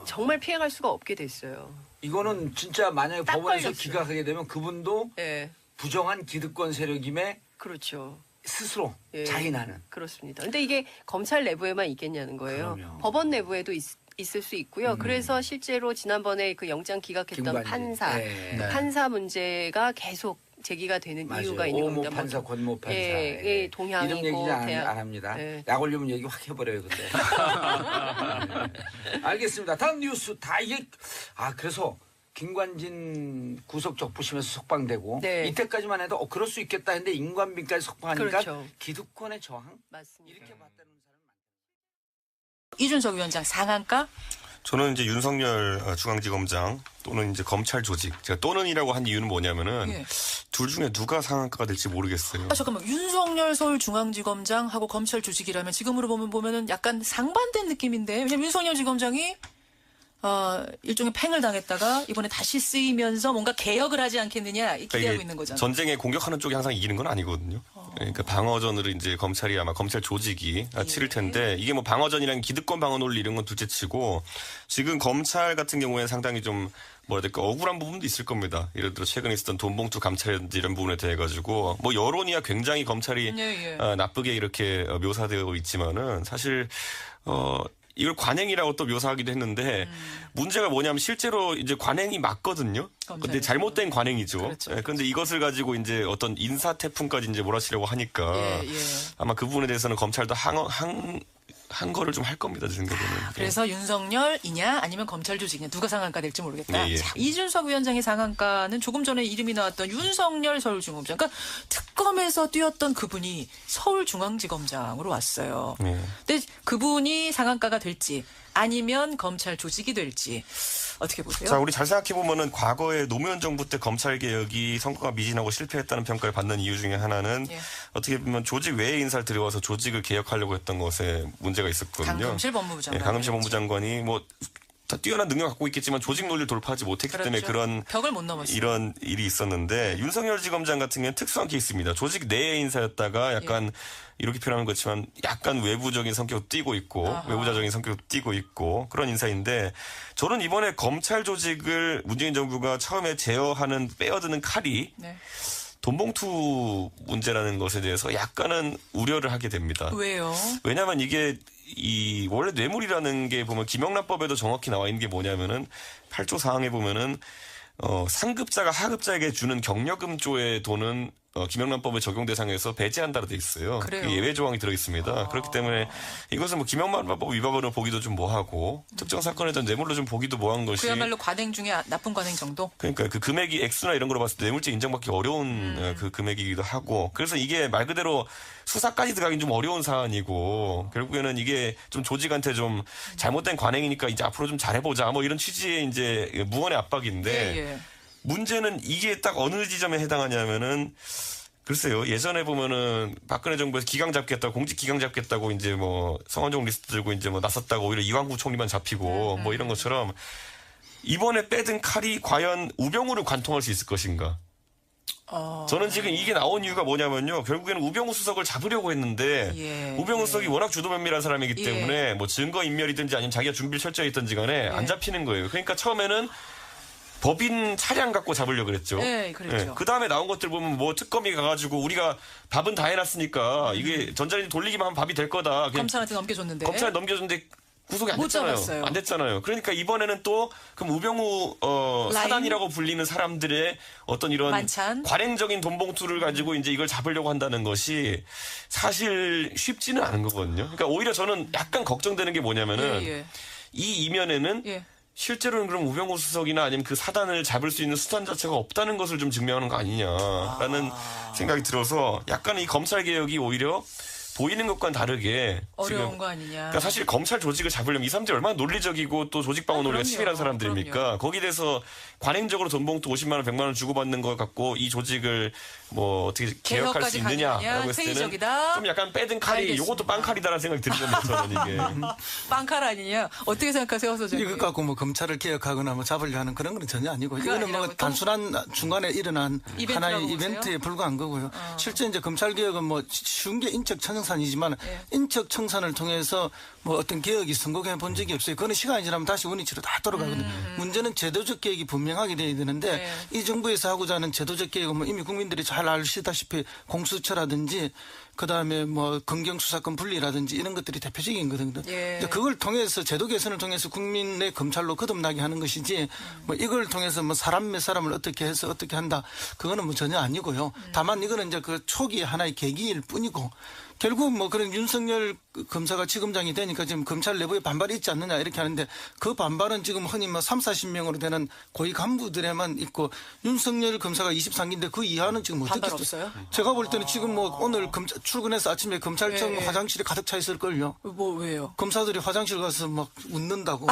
정말 피해갈 수가 없게 됐어요. 이거는 진짜 만약에 딱 법원에서 걸렸어요. 기각하게 되면 그분도 네, 부정한 기득권 세력임에 그렇죠. 스스로 예. 자인하는. 그렇습니다. 근데 이게 검찰 내부에만 있겠냐는 거예요. 그럼요. 법원 내부에도 있을 수 있고요. 그래서 실제로 지난번에 그 영장 기각했던 김관진. 판사, 네. 그 판사 문제가 계속 제기가 되는 맞아요. 이유가 있는 오모 겁니다. 판사, 권모 판사. 예, 예, 동향이고 이름 얘기 안 대학. 합니다. 예. 약 올리면 얘기 확 해버려요, 근데. 네. 알겠습니다. 다음 뉴스 다 이게 그래서 김관진 구속 적부심에서 석방되고 네. 이때까지만 해도 그럴 수 있겠다 했는데 임관빈까지 석방하니까 그렇죠. 기득권의 저항 맞습니다. 이렇게 봤다는 사람. 이준석 위원장 상한가? 저는 이제 윤석열 중앙지검장 또는 이제 검찰 조직, 제가 또는이라고 한 이유는 뭐냐면은 예. 둘 중에 누가 상한가가 될지 모르겠어요. 잠깐만. 윤석열 서울중앙지검장하고 검찰 조직이라면 지금으로 보면은 약간 상반된 느낌인데, 왜냐면 윤석열 지검장이 일종의 팽을 당했다가 이번에 다시 쓰이면서 뭔가 개혁을 하지 않겠느냐 기대하고 이게 있는 거잖아요. 전쟁에 공격하는 쪽이 항상 이기는 건 아니거든요. 그러니까 방어전으로 이제 검찰이 아마 검찰 조직이 치를 텐데 이게 뭐 방어전이랑 기득권 방어 논리 이런 건 둘째치고 지금 검찰 같은 경우에 상당히 좀 뭐라 해야 될까 억울한 부분도 있을 겁니다. 예를 들어 최근에 있었던 돈봉투 감찰이라든지 이런 부분에 대해 가지고 뭐 여론이야 굉장히 검찰이 나쁘게 이렇게 묘사되어 있지만은 사실 이걸 관행이라고 또 묘사하기도 했는데 문제가 뭐냐면 실제로 이제 관행이 맞거든요. 근데 잘못된 관행이죠. 그렇죠. 예, 그런데 이것을 가지고 이제 어떤 인사 태풍까지 이제 몰아치려고 하니까 아마 그 부분에 대해서는 검찰도 한 거를 좀 할 겁니다. 제 생각에는. 그래서 윤석열이냐 아니면 검찰 조직이냐 누가 상한가 될지 모르겠다. 예, 예. 자, 이준석 위원장의 상한가는 조금 전에 이름이 나왔던 윤석열 서울중앙지검장. 그러니까 특검에서 뛰었던 그분이 서울중앙지검장으로 왔어요. 예. 근데 그분이 상한가가 될지 아니면 검찰 조직이 될지 어떻게 보세요? 자, 우리 잘 생각해보면은 과거에 노무현 정부 때 검찰 개혁이 성과가 미진하고 실패했다는 평가를 받는 이유 중에 하나는 어떻게 보면 조직 외에 인사를 들여와서 조직을 개혁하려고 했던 것에 문제가 있었거든요. 강금실 법무부 장관. 강금실 법무장관이 뭐 다 뛰어난 능력 갖고 있겠지만 조직 논리를 돌파하지 못했기 때문에 그런 벽을 못 넘었어요. 이런 일이 있었는데 윤석열 지검장 같은 경우는 특수한 케이스입니다. 조직 내의 인사였다가 약간 이렇게 표현하면 그렇지만 약간 외부적인 성격도 띠고 있고 외부자적인 성격도 띠고 있고 그런 인사인데 저는 이번에 검찰 조직을 문재인 정부가 처음에 제어하는 빼어드는 칼이 돈봉투 문제라는 것에 대해서 약간은 우려를 하게 됩니다. 왜요? 왜냐하면 이게 원래 뇌물이라는 게 보면 김영란법에도 정확히 나와 있는 게 뭐냐면은 8조 사항에 보면은 상급자가 하급자에게 주는 경력금조의 돈은 김영란법의 적용 대상에서 배제한다로 돼 있어요. 그래요? 그 예외 조항이 들어 있습니다. 그렇기 때문에 이것은 뭐 김영란법 위반으로 보기도 좀 뭐하고 특정 사건에 대한 뇌물로 좀 보기도 뭐한 것이 그야말로 관행 중에 나쁜 관행 정도? 그러니까 그 금액이 액수나 이런 거로 봤을 때 뇌물죄 인정받기 어려운 그 금액이기도 하고 그래서 이게 말 그대로 수사까지 들어가긴 좀 어려운 사안이고 결국에는 이게 좀 조직한테 좀 잘못된 관행이니까 이제 앞으로 좀 잘해보자 뭐 이런 취지의 이제 무언의 압박인데 문제는 이게 딱 어느 지점에 해당하냐면은 글쎄요 예전에 보면은 박근혜 정부에서 기강 잡겠다고 공직 기강 잡겠다고 이제 뭐 성완종 리스트 들고 이제 뭐 나섰다고 오히려 이완구 총리만 잡히고 뭐 이런 것처럼 이번에 빼든 칼이 과연 우병우를 관통할 수 있을 것인가? 저는 지금 이게 나온 이유가 뭐냐면요. 결국에는 우병우 수석을 잡으려고 했는데 우병우 수석이 워낙 주도면밀한 사람이기 때문에 뭐 증거인멸이든지 아니면 자기가 준비를 철저히 했든지 간에 안 잡히는 거예요. 그러니까 처음에는 법인 차량 갖고 잡으려고 그랬죠. 네, 그랬죠. 그 다음에 나온 것들 보면 뭐 특검이 가가지고 우리가 밥은 다 해놨으니까 이게 전자레인지 돌리기만 하면 밥이 될 거다. 검찰한테 넘겨줬는데. 검찰에 넘겨줬는데 구속이 안 못 됐잖아요. 잡았어요. 안 됐잖아요. 그러니까 이번에는 또 그럼 우병우 사단이라고 불리는 사람들의 어떤 이런 만찬? 관행적인 돈봉투를 가지고 이제 이걸 잡으려고 한다는 것이 사실 쉽지는 않은 거거든요. 그러니까 오히려 저는 약간 걱정되는 게 뭐냐면은 이 이면에는 실제로는 그럼 우병우 수석이나 아니면 그 사단을 잡을 수 있는 수단 자체가 없다는 것을 좀 증명하는 거 아니냐라는 생각이 들어서 약간 이 검찰 개혁이 오히려 보이는 것과는 다르게 어려운 지금 거 아니냐. 그러니까 사실 검찰 조직을 잡으려면 이 사람들이 얼마나 논리적이고 또 조직 방어 논리가 그럼요. 치밀한 사람들입니까? 거기에 대해서 관행적으로 돈봉투 50만 원, 100만 원 주고받는 것 같고 이 조직을 뭐 어떻게 개혁할 수 개혁까지 있느냐라고 가느냐, 했을 때는 회의적이다. 좀 약간 빼든 칼이 알겠습니다. 이것도 빵칼이다라는 생각이 들거든요. 저는 이게. 빵칼 아니냐. 어떻게 생각하세요, 소장님? 이것 갖고 뭐 검찰을 개혁하거나 뭐 잡으려 하는 그런 건 전혀 아니고 이거는 뭐 아니라고요? 단순한 중간에 일어난 이벤트라고 하나의 보세요? 이벤트에 불과한 거고요. 실제 이제 검찰 개혁은 뭐 쉬운 게 인적 청산이지만 예. 인적 청산을 통해서 뭐 어떤 개혁이 성공해 본 적이 없어요. 그거는 시간이 지나면 다시 원위치로 다 돌아가거든요. 문제는 제도적 개혁이 분명하게 돼야 되는데 네. 이 정부에서 하고자 하는 제도적 개혁은 뭐 이미 국민들이 잘 아시다시피 공수처라든지 그다음에 뭐 검경수사권 분리라든지 이런 것들이 대표적인 거거든요. 예. 근데 그걸 통해서 제도 개선을 통해서 국민의 검찰로 거듭나게 하는 것이지 뭐 이걸 통해서 뭐 사람 몇 사람을 어떻게 해서 어떻게 한다 그거는 뭐 전혀 아니고요. 다만 이거는 이제 그 초기의 하나의 계기일 뿐이고 결국 뭐 그런 윤석열 검사가 지검장이 되니까 지금 검찰 내부에 반발이 있지 않느냐 이렇게 하는데 그 반발은 지금 흔히 뭐 3, 40명으로 되는 고위 간부들에만 있고 윤석열 검사가 23기인데 그 이하는 지금 어떻게 반발 없어요? 제가 볼 때는 지금 뭐 오늘 출근해서 아침에 검찰청 예, 예. 화장실에 가득 차 있을걸요. 뭐 왜요? 검사들이 화장실 가서 막 웃는다고.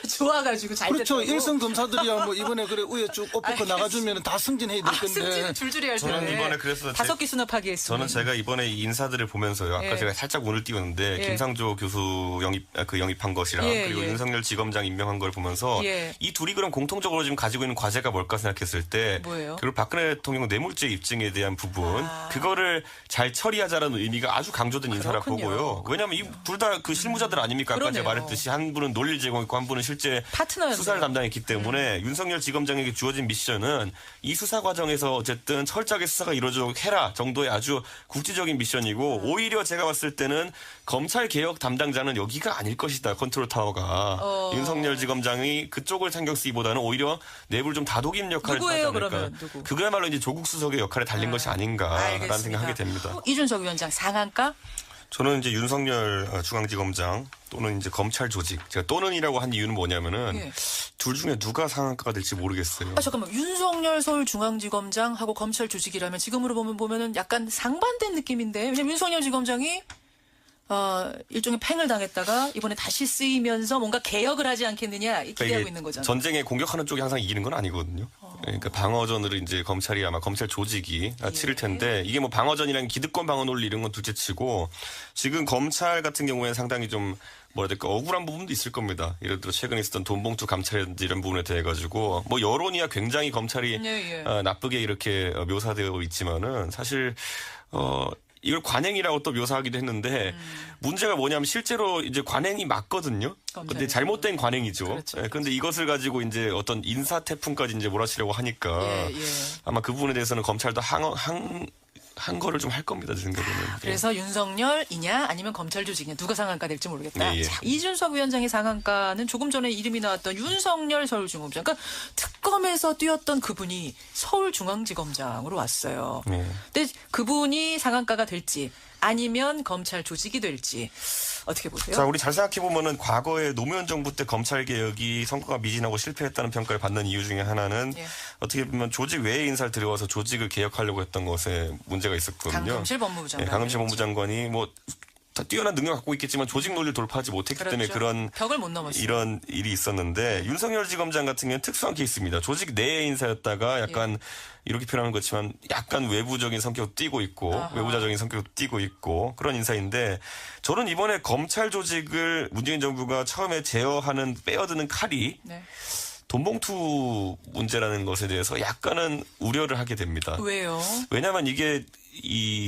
좋아가지고 잘 그렇죠. 됐다고. 일선 검사들이야 뭐 이번에 그래 우에 쭉 엎어서 나가주면 다 승진해야 될 건데. 승진은 줄줄이 할 저는 텐데. 이번에 그래서 5기 수납하기 했습니다. 저는 제가 이번에 이 인사들을 보면서요. 아까 예. 제가 살짝 운을 띄웠는데 예. 김상조 교수 영입한 것이랑 예, 그리고 예. 윤석열 지검장 임명한 걸 보면서 예. 이 둘이 그럼 공통적으로 지금 가지고 있는 과제가 뭘까 생각했을 때 뭐예요? 결국 박근혜 대통령 뇌물죄 입증에 대한 부분 그거를 잘 처리하자라는 의미가 아주 강조된 인사라 그렇군요. 보고요. 왜냐하면 이 둘 다 그 실무자들 아닙니까? 아까 제가 그러네요. 말했듯이 한 분은 논리를 제공했고 한 분은 실제 파트너였네요. 수사를 담당했기 때문에 윤석열 지검장에게 주어진 미션은 이 수사 과정에서 어쨌든 철저하게 수사가 이루어지도록 해라 정도의 아주 국지적인 미션이고 오히려 제가 봤을 때는 검찰 개혁 담당자는 여기가 아닐 것이다. 컨트롤 타워가 윤석열 지검장이 그쪽을 신경 쓰기보다는 오히려 내부를 좀 다독이는 역할을 하지 누구예요, 않을까. 그러면? 누구? 그거야말로 이제 조국 수석의 역할에 달린 것이 아닌가라는 알겠습니다. 생각하게 됩니다. 이준석 위원장 상한가? 저는 이제 윤석열 중앙지검장 또는 이제 검찰 조직 제가 또는이라고 한 이유는 뭐냐면은 예. 둘 중에 누가 상한가가 될지 모르겠어요. 아 잠깐만 윤석열 서울중앙지검장하고 검찰 조직이라면 지금으로 보면은 약간 상반된 느낌인데 왜냐면 윤석열 지검장이 일종의 팽을 당했다가 이번에 다시 쓰이면서 뭔가 개혁을 하지 않겠느냐 기대하고 이게 있는 거잖아요. 전쟁에 공격하는 쪽이 항상 이기는 건 아니거든요. 그러니까 방어전으로 이제 검찰이 아마 검찰 조직이 치를 텐데 이게 뭐 방어전이랑 기득권 방어 논리 이런 건 둘째치고 지금 검찰 같은 경우에는 상당히 좀 뭐라 해야 될까 억울한 부분도 있을 겁니다. 예를 들어 최근에 있었던 돈봉투 감찰이라든지 이런 부분에 대해 가지고 뭐 여론이야 굉장히 검찰이 예. 나쁘게 이렇게 묘사되어 있지만은 사실 이걸 관행이라고 또 묘사하기도 했는데 문제가 뭐냐면 실제로 이제 관행이 맞거든요. 근데 잘못된 관행이죠. 그렇죠. 근데 이것을 가지고 이제 어떤 인사 태풍까지 이제 몰아치려고 하니까 예. 아마 그 부분에 대해서는 검찰도 한 거를 좀 할 겁니다. 제 생각에는. 그래서 윤석열이냐 아니면 검찰 조직이냐 누가 상한가 될지 모르겠다. 예. 자, 이준석 위원장의 상한가는 조금 전에 이름이 나왔던 윤석열 서울중앙지검장. 그러니까 특검에서 뛰었던 그분이 서울중앙지검장으로 왔어요. 네. 근데 그분이 상한가가 될지 아니면 검찰 조직이 될지 어떻게 보세요? 자, 우리 잘 생각해보면은 과거에 노무현 정부 때 검찰 개혁이 성과가 미진하고 실패했다는 평가를 받는 이유 중에 하나는 예. 어떻게 보면 조직 외의 인사를 들여와서 조직을 개혁하려고 했던 것에 문제가 있었거든요. 강금실 법무부 장관. 강금실 법무부 장관이 뭐 다 뛰어난 능력 갖고 있겠지만 조직 논리를 돌파하지 못했기 때문에 그런 벽을 못 넘었어요. 이런 일이 있었는데 윤석열 지검장 같은 경우는 특수한 케이스입니다. 조직 내의 인사였다가 약간 이렇게 표현하는 것지만 약간 외부적인 성격도 띠고 있고 외부자적인 성격도 띠고 있고 그런 인사인데 저는 이번에 검찰 조직을 문재인 정부가 처음에 제어하는 빼어드는 칼이 네. 돈봉투 문제라는 것에 대해서 약간은 우려를 하게 됩니다. 왜요? 왜냐하면 이게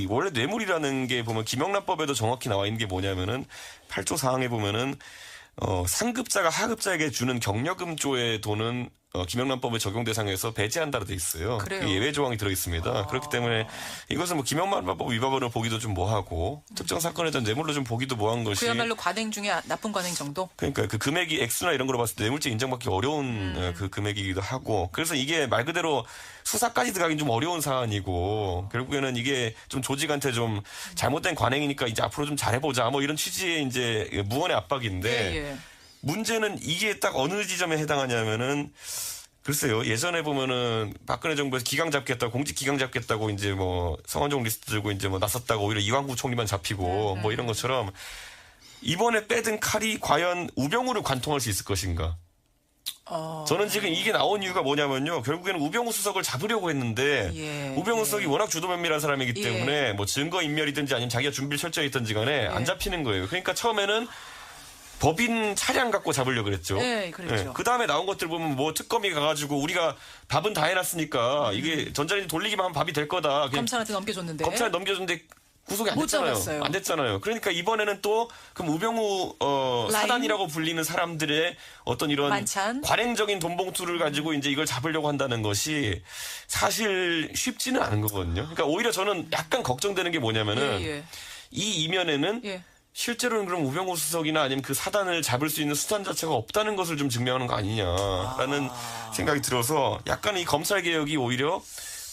원래 뇌물이라는 게 보면 김영란법에도 정확히 나와 있는 게 뭐냐면은 8조 사항에 보면은 상급자가 하급자에게 주는 경력금조의 돈은 김영란법의 적용 대상에서 배제한다로 돼 있어요. 그래요? 예외 조항이 들어 있습니다. 그렇기 때문에 이것은 뭐 김영란법 위반으로 보기도 좀 뭐하고 특정 사건에 대한 뇌물로 좀 보기도 뭐한 것이 그야말로 관행 중에 나쁜 관행 정도? 그러니까 그 금액이 액수나 이런 걸로 봤을 때 뇌물죄 인정받기 어려운 그 금액이기도 하고 그래서 이게 말 그대로 수사까지 들어가긴 좀 어려운 사안이고 결국에는 이게 좀 조직한테 좀 잘못된 관행이니까 이제 앞으로 좀 잘해보자 뭐 이런 취지의 이제 무언의 압박인데 예. 문제는 이게 딱 어느 지점에 해당하냐면은 글쎄요. 예전에 보면은 박근혜 정부에서 기강 잡겠다고 공직 기강 잡겠다고 이제 뭐 성완종 리스트 들고 이제 뭐 나섰다고 오히려 이완구 총리만 잡히고 뭐 이런 것처럼 이번에 빼든 칼이 과연 우병우를 관통할 수 있을 것인가? 저는 지금 이게 나온 이유가 뭐냐면요. 결국에는 우병우 수석을 잡으려고 했는데 예, 우병우 수석이 워낙 주도면밀한 사람이기 예. 때문에 뭐 증거 인멸이든지 아니면 자기가 준비를 철저히 했든지 간에 안 잡히는 거예요. 그러니까 처음에는 법인 차량 갖고 잡으려고 그랬죠. 네, 그랬죠. 그 다음에 나온 것들 보면 뭐 특검이 가가지고 우리가 밥은 다 해놨으니까 이게 전자레인지 돌리기만 하면 밥이 될 거다. 그냥 검찰한테 넘겨줬는데. 검찰에 넘겨줬는데 구속이 안 못 됐잖아요. 잡았어요. 안 됐잖아요. 그러니까 이번에는 또 그럼 우병우 라인? 사단이라고 불리는 사람들의 어떤 이런 만찬? 관행적인 돈봉투를 가지고 이제 이걸 잡으려고 한다는 것이 사실 쉽지는 않은 거거든요. 그러니까 오히려 저는 약간 걱정되는 게 뭐냐면은 예. 이 이면에는 예. 실제로는 그럼 우병우 수석이나 아니면 그 사단을 잡을 수 있는 수단 자체가 없다는 것을 좀 증명하는 거 아니냐라는 생각이 들어서 약간 이 검찰 개혁이 오히려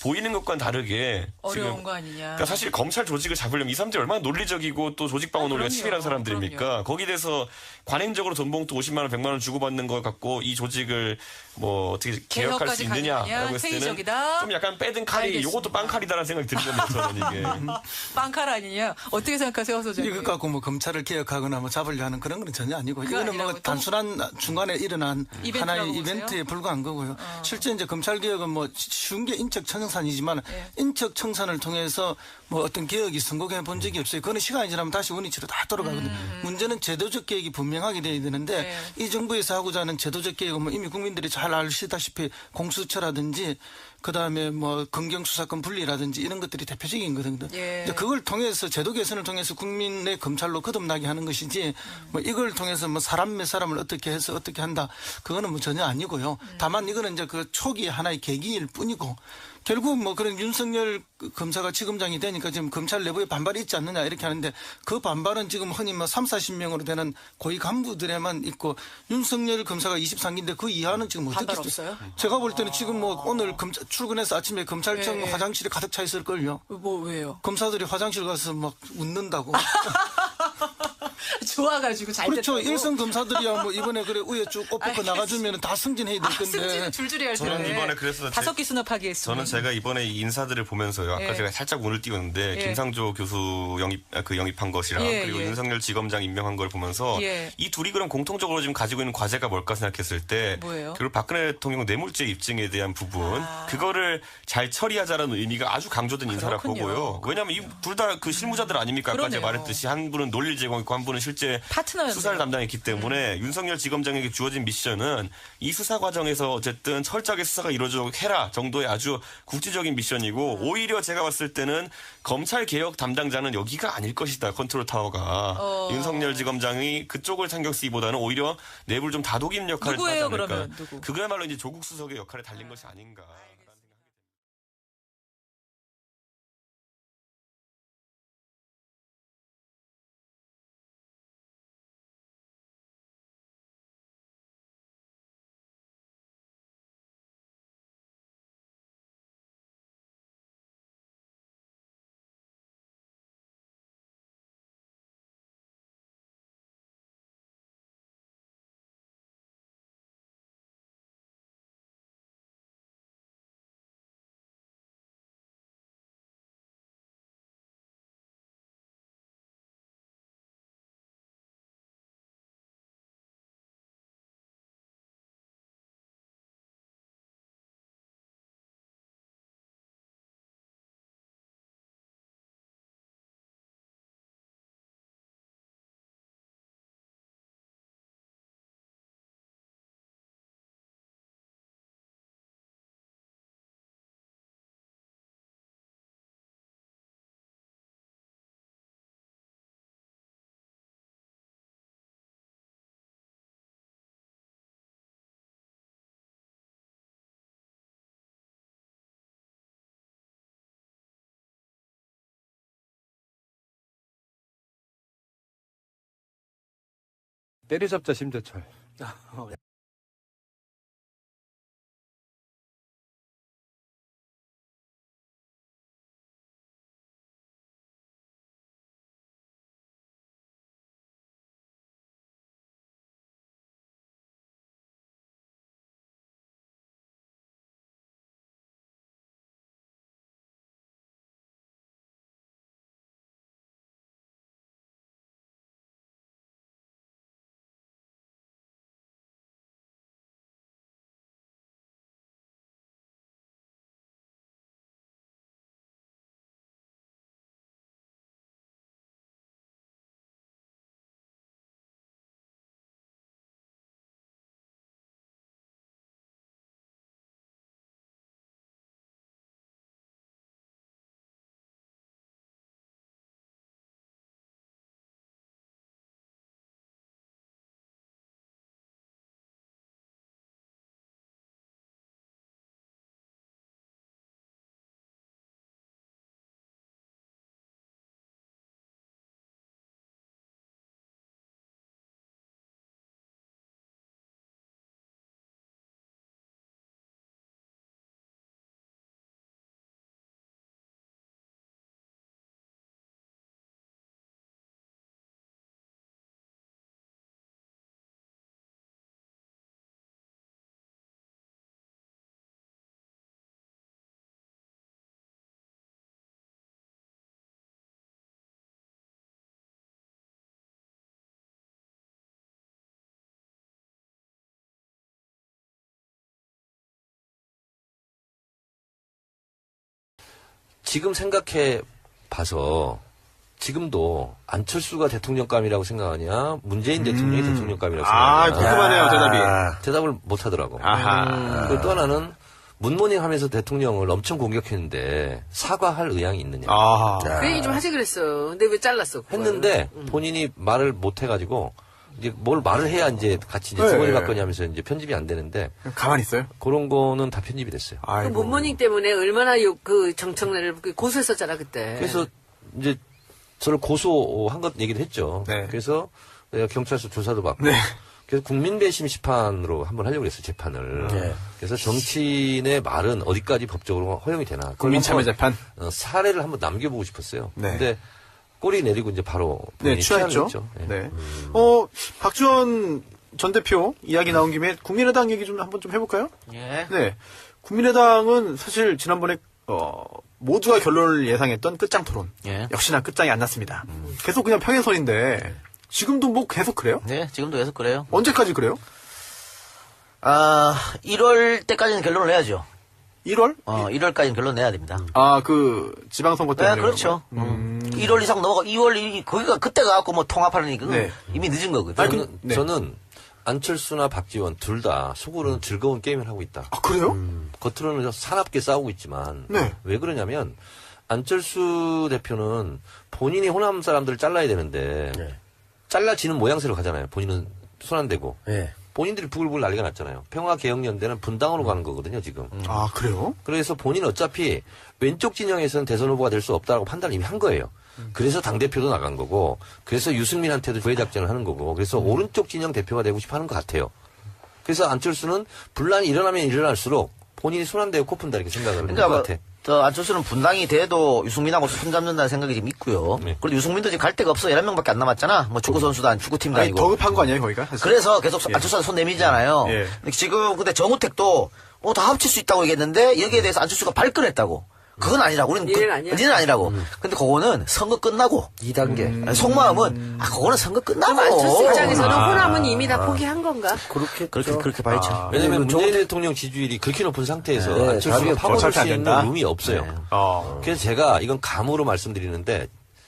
보이는 것과는 다르게 어려운 지금 거 아니냐. 그러니까 사실 검찰 조직을 잡으려면 이 사람들이 얼마나 논리적이고 또 조직 방어 논리가 그럼요. 치밀한 사람들입니까? 거기에 대해서 관행적으로 돈봉투 50만 원, 100만 원 주고받는 걸 갖고 이 조직을 뭐 어떻게 개혁할 수 개혁까지 가느냐, 있느냐라고 했을 때는 회의적이다. 좀 약간 빼든 칼이 알겠습니다. 요것도 빵칼이다라는 생각이 드는 겁니다. 저는 이게. 빵칼 아니냐. 어떻게 생각하세요, 소장님? 이것 갖고 뭐 검찰을 개혁하거나 뭐 잡으려 하는 그런 건 전혀 아니고 그거 이거는 아니라고 뭐 또? 단순한 중간에 일어난 이벤트라고 하나의 보세요? 이벤트에 불과한 거고요. 실제 이제 검찰 개혁은 뭐 쉬운 게 인적 청산이지만 예. 인적 청산을 통해서 뭐 어떤 개혁이 성공해 본 적이 없어요. 그거는 시간이 지나면 다시 원위치로 다 돌아가거든요. 문제는 제도적 개혁이 분명하게 돼야 되는데 네. 이 정부에서 하고자 하는 제도적 개혁은 뭐 이미 국민들이 잘 아시다시피 공수처라든지 그다음에 뭐 검경수사권 분리라든지 이런 것들이 대표적인 거거든요. 예. 이제 그걸 통해서 제도 개선을 통해서 국민의 검찰로 거듭나게 하는 것이지 뭐 이걸 통해서 뭐 사람 몇 사람을 어떻게 해서 어떻게 한다 그거는 뭐 전혀 아니고요. 다만 이거는 이제 그 초기 하나의 계기일 뿐이고 결국 뭐 그런 윤석열 검사가 지검장이 되니까 지금 검찰 내부에 반발이 있지 않느냐 이렇게 하는데 그 반발은 지금 흔히 뭐 3, 40명으로 되는 고위 간부들에만 있고 윤석열 검사가 23기인데 그 이하는 지금 어떻게 반발 없어요? 제가 볼 때는 지금 뭐 오늘 출근해서 아침에 검찰청 예, 예. 화장실에 가득 차 있을걸요. 뭐 왜요? 검사들이 화장실 가서 막 웃는다고. 좋아가지고 잘 그렇죠. 됐다고. 일선 검사들이야 뭐 이번에 그래 우에 쭉 옷 벗고 나가주면 다 승진해야 될 건데. 승진은 줄줄이 할 텐데. 저는 이번에 그래서 5기 수납하기 했습니다. 저는 제가 이번에 이 인사들을 보면서요. 아까 예. 제가 살짝 운을 띄웠는데 예. 김상조 교수 영입한 것이랑 예, 그리고 예. 윤석열 지검장 임명한 걸 보면서 예. 이 둘이 그럼 공통적으로 지금 가지고 있는 과제가 뭘까 생각했을 때 뭐예요? 그리고 박근혜 대통령 뇌물죄 입증에 대한 부분 그거를 잘 처리하자라는 의미가 아주 강조된 인사라 그렇군요. 보고요. 왜냐하면 이 둘 다 그 실무자들 아닙니까? 아까 제가 그러네요. 말했듯이 한 분은 논리를 제공했고 한 분은 실제 파트너였네요. 수사를 담당했기 때문에 윤석열 지검장에게 주어진 미션은 이 수사 과정에서 어쨌든 철저하게 수사가 이루어지도록 해라 정도의 아주 국지적인 미션이고 오히려 제가 봤을 때는 검찰 개혁 담당자는 여기가 아닐 것이다. 컨트롤 타워가 윤석열 지검장이 그쪽을 신경 쓰기보다는 오히려 내부를 좀 다독이는 역할을 하지 누구예요, 않을까. 그러면? 누구? 그거야말로 이제 조국 수석의 역할에 달린 것이 아닌가. 때려잡자 심재철. 지금 생각해 봐서 지금도 안철수가 대통령감이라고 생각하냐, 문재인 대통령이 대통령감이라고 생각하냐. 궁금하네요, 대답이. 대답을 못 하더라고. 아하. 그리고 또 하나는 문모닝 하면서 대통령을 엄청 공격했는데 사과할 의향이 있느냐. 그 얘기 좀 하지 그랬어. 근데 왜 잘랐어? 그걸? 했는데 본인이 말을 못 해가지고 이제 뭘 말을 해야 이제 같이 이제 주거니 받거니 하면서 이제 편집이 안 되는데 가만히 있어요? 그런 거는 다 편집이 됐어요. 그 문모닝 때문에 얼마나 그 정청래를 고소했었잖아 그때. 그래서 이제 저를 고소한 것 얘기도 했죠. 네. 그래서 내가 경찰서 조사도 받고. 네. 그래서 국민배심 심판으로 한번 하려고 했어요, 재판을. 네. 그래서 정치인의 말은 어디까지 법적으로 허용이 되나. 국민참여재판? 사례를 한번 남겨보고 싶었어요. 네. 근데 꼬리 내리고 이제 바로. 네, 취하했죠. 네. 박지원 전 대표 이야기 나온 김에 국민의당 얘기 좀 한번 좀 해볼까요? 예. 네. 국민의당은 사실 지난번에, 모두가 결론을 예상했던 끝장 토론. 예. 역시나 끝장이 안 났습니다. 계속 그냥 평행선인데, 지금도 뭐 계속 그래요? 네, 지금도 계속 그래요. 언제까지 그래요? 1월 때까지는 결론을 내야죠. 1월? 1월까지는 결론 내야 됩니다. 지방선거 때문에. 네, 그렇죠. 1월 이상 넘어가, 2월, 거기가 그때 가갖고 뭐 통합하는 건 네. 이미 늦은 거거든요. 저는 안철수나 박지원 둘 다 속으로는 즐거운 게임을 하고 있다. 그래요? 겉으로는 사납게 싸우고 있지만 네. 왜 그러냐면 안철수 대표는 본인이 호남 사람들을 잘라야 되는데 잘라지는 모양새로 가잖아요. 본인은 손 안 대고. 네. 본인들이 부글부글 난리가 났잖아요. 평화개혁연대는 분당으로 가는 거거든요, 지금. 그래요? 그래서 본인은 어차피 왼쪽 진영에서는 대선 후보가 될 수 없다라고 판단을 이미 한 거예요. 그래서 당대표도 나간 거고, 그래서 유승민한테도 구애작전을 하는 거고, 그래서 오른쪽 진영 대표가 되고 싶어 하는 것 같아요. 그래서 안철수는 분란이 일어나면 일어날수록 본인이 손 안 대고 코 푼다 이렇게 생각을 하는 것 같아. 안철수는 분당이 돼도 유승민하고 손잡는다는 생각이 지금 있고요. 네. 그리고 유승민도 지금 갈 데가 없어. 11명밖에 안 남았잖아. 뭐 축구선수도 축구팀도 아니, 아니고. 더 급한 거 아니에요, 거기가? 사실? 그래서 계속 안철수한테 손 내밀잖아요. 예. 근데 지금 근데 정우택도 다 합칠 수 있다고 얘기했는데 여기에 대해서 안철수가 발끈했다고. 그건 아니라고. 우리는 얘는 아니야. 니는 아니라고. 근데 그거는 선거 끝나고 2단계. 속마음은 그거는 선거 끝나고. 그럼 안철수 입장에서는 호남은 이미 다 포기한 건가? 그렇게 봐야죠. 왜냐면 문재인 대통령 지지율이 그렇게 높은 상태에서 네, 안철수가 답이 파고들 어차피 수 안 있는 된다. 룸이 없어요. 그래서 제가 이건 감으로 말씀드리는데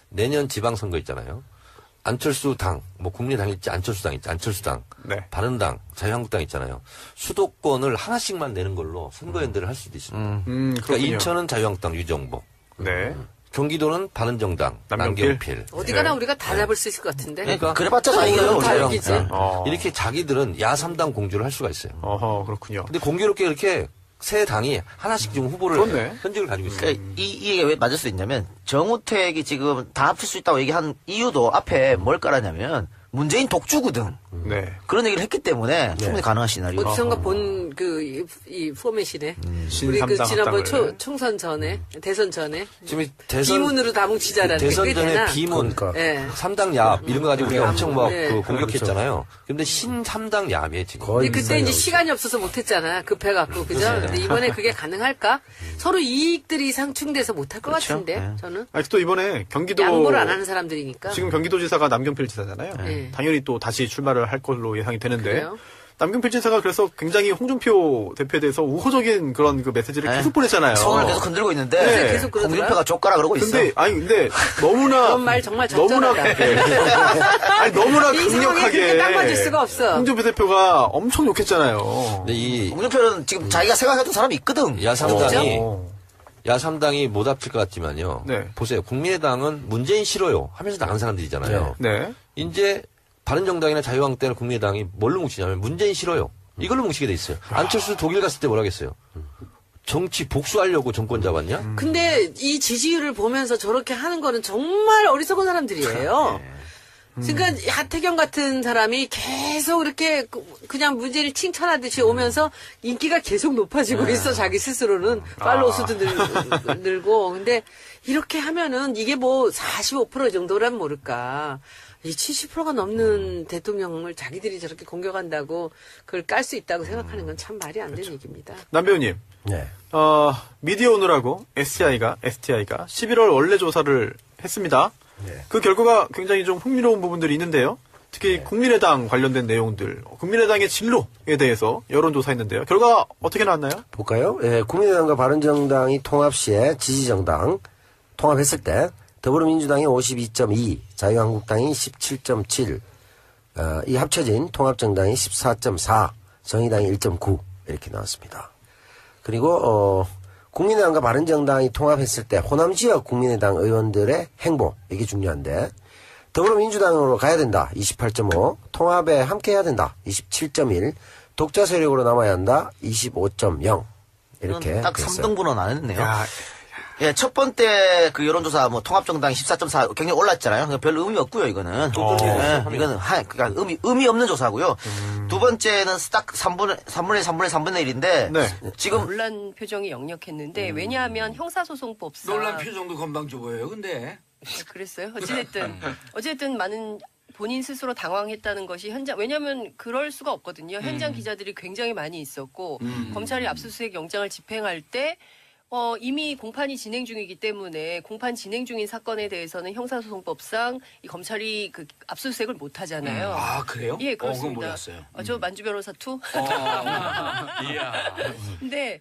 내년 지방선거 있잖아요. 안철수 당, 뭐 국민의당 있지, 안철수 당 있지, 안철수 당, 네. 바른당, 자유한국당 있잖아요. 수도권을 하나씩만 내는 걸로 선거연대를 할 수도 있습니다. 그러니까 그렇군요. 인천은 자유한국당 유정복, 네. 경기도는 바른정당 남경필. 남경필. 어디 가나 우리가 다 잡을 수 있을 것 같은데. 그러니까 그래봤자 다 이겨요. 다 우리가. 이기지. 이렇게 자기들은 야3당 공주를 할 수가 있어요. 그렇군요. 근데 공교롭게 이렇게 세 당이 하나씩 지금 후보를 그렇네. 현직을 가지고 있어요. 그러니까 이게 왜 맞을 수 있냐면 정우택이 지금 다 합칠 수 있다고 얘기한 이유도 앞에 뭘 깔았냐면 문재인 독주거든. 네. 그런 얘기를 했기 때문에 충분히 가능한 시나리오. 어디선가 본 이 포맷이네. 우리 그 신삼당 지난번 합당을. 총선 전에, 대선 전에. 지금 대선 비문으로 다 뭉치자라는 게 대선 꽤 전에 되나? 비문, 예. 3당 야합 이런 거 가지고 우리가 엄청 막 네. 그 공격했잖아요. 근데 신 3당 야합이에요 지금. 근데 그때 이제 시간이 없어서 못했잖아. 급해갖고. 그죠? 근데 이번에 그게 가능할까? 서로 이익들이 상충돼서 못할 것 그렇죠. 같은데, 네. 저는. 또 이번에 경기도. 양보를 안 하는 사람들이니까. 지금 경기도지사가 남경필 지사잖아요. 네. 당연히 또 다시 출마를 할 걸로 예상이 되는데. 그래요? 남경필 지사가 그래서 굉장히 홍준표 대표에 대해서 우호적인 그런 그 메시지를 계속 보냈잖아요. 손을 계속 흔들고 있는데 네. 계속 그러더라. 홍준표가 족가라 그러고 있어. 근데 너무나 그런 말 정말 너무나 적절하다. 너무나 이 상황에 그렇게 강력하게 딱 맞을 수가 없어. 홍준표 대표가 엄청 욕했잖아요. 근데 이 홍준표는 지금 자기가 생각했던 사람이 있거든. 야3당이 못 합칠 것 같지만요. 네. 보세요. 국민의당은 문재인 싫어요 하면서 나간 사람들이잖아요. 네. 이제 바른정당이나 자유한국당이나 국민의당이 뭘로 뭉치냐면 문재인 싫어요. 이걸로 뭉치게 돼 있어요. 안철수 독일 갔을 때 뭐라 했어요? 정치 복수하려고 정권 잡았냐? 근데 이 지지율을 보면서 저렇게 하는 거는 정말 어리석은 사람들이에요. 그러니까 하태경 같은 사람이 계속 이렇게 그냥 문재인을 칭찬하듯이 오면서 인기가 계속 높아지고 있어. 자기 스스로는 팔로우 수도 늘고. 근데 이렇게 하면은 이게 뭐 45% 정도란 모를까. 이 70%가 넘는 대통령을 자기들이 저렇게 공격한다고 그걸 깔 수 있다고 생각하는 건 참 말이 안 되는 얘기입니다. 남 배우님. 네. 미디어 오늘하고 STI가 11월 원래 조사를 했습니다. 그 결과가 굉장히 좀 흥미로운 부분들이 있는데요. 특히 국민의당 관련된 내용들, 국민의당의 진로에 대해서 여론조사했는데요. 결과 어떻게 나왔나요? 볼까요? 예, 국민의당과 바른정당이 통합 시에 지지정당 통합했을 때 더불어민주당이 52.2, 자유한국당이 17.7, 이 합쳐진 통합정당이 14.4, 정의당이 1.9 이렇게 나왔습니다. 그리고 국민의당과 바른정당이 통합했을 때 호남지역 국민의당 의원들의 행보, 이게 중요한데 더불어민주당으로 가야 된다 28.5, 통합에 함께 해야 된다 27.1, 독자 세력으로 남아야 한다 25.0 이렇게 딱 됐어요. 3등분은 안 했네요. 예, 첫 번째 그 여론조사 뭐 통합정당 14.4 굉장히 올랐잖아요. 별 의미 없고요, 이거는. 예, 이거는 그러니까 의미 없는 조사고요. 두 번째는 딱 3분의 1인데 네. 지금 논란 표정이 역력했는데 왜냐하면 형사소송법상 논란 표정도 건방져 보여요. 근데 그랬어요. 어쨌든 많은 본인 스스로 당황했다는 것이 현장, 왜냐하면 그럴 수가 없거든요. 현장 기자들이 굉장히 많이 있었고 검찰이 압수수색 영장을 집행할 때 이미 공판이 진행 중이기 때문에 공판 진행 중인 사건에 대해서는 형사소송법상 이 검찰이 그 압수수색을 못 하잖아요. 아 그래요? 예, 그건 그렇습니다. 몰랐어요. 저 만주 변호사 투. 이야. 근데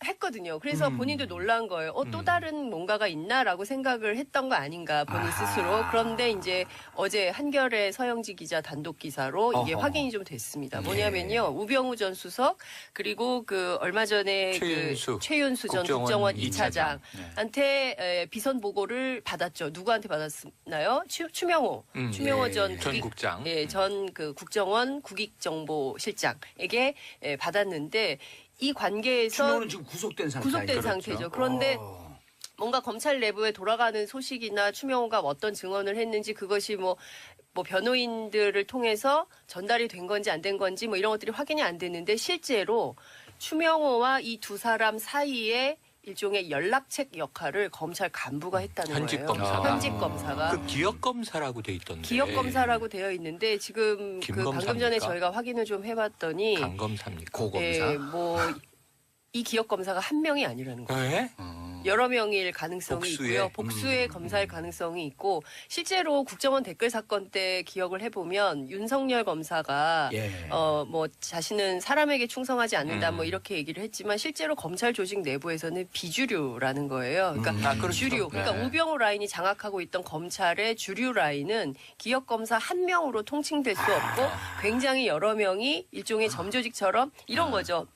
했거든요. 그래서 본인도 놀란 거예요. 또 다른 뭔가가 있나라고 생각을 했던 거 아닌가 본인 스스로. 그런데 이제 어제 한겨레 서영지 기자 단독 기사로 이게 확인이 좀 됐습니다. 뭐냐면요, 우병우 전 수석 그리고 그 얼마 전에 최윤수 전 국정원 2차장한테 비선 보고를 받았죠. 누구한테 받았나요? 추명호 전 국장. 전 그 국정원 국익정보실장에게 받았는데. 이 관계에서 추명호는 지금 구속된 상태죠. 그런데 뭔가 검찰 내부에 돌아가는 소식이나 추명호가 어떤 증언을 했는지 그것이 뭐 변호인들을 통해서 전달이 된 건지 안 된 건지 뭐 이런 것들이 확인이 안 됐는데 실제로 추명호와 이 두 사람 사이에 일종의 연락책 역할을 검찰 간부가 했다는 현직 거예요. 검사가. 현직 검사가. 그 기억 검사라고 돼 있던데. 기억 검사라고 되어 있는데 지금 그 방금 전에 저희가 확인을 좀 해봤더니 강 검사입니까? 고검사. 이 기억 검사가 한 명이 아니라는 거예요. 네? 여러 명일 가능성이 복수의? 있고요. 복수의 검사일 가능성이 있고 실제로 국정원 댓글 사건 때 기억을 해보면 윤석열 검사가 자신은 사람에게 충성하지 않는다 뭐 이렇게 얘기를 했지만 실제로 검찰 조직 내부에서는 비주류라는 거예요. 그러니까 주류. 그러니까 우병우 라인이 장악하고 있던 검찰의 주류 라인은 기억 검사 한 명으로 통칭될 수 없고 굉장히 여러 명이 일종의 점조직처럼 이런 거죠.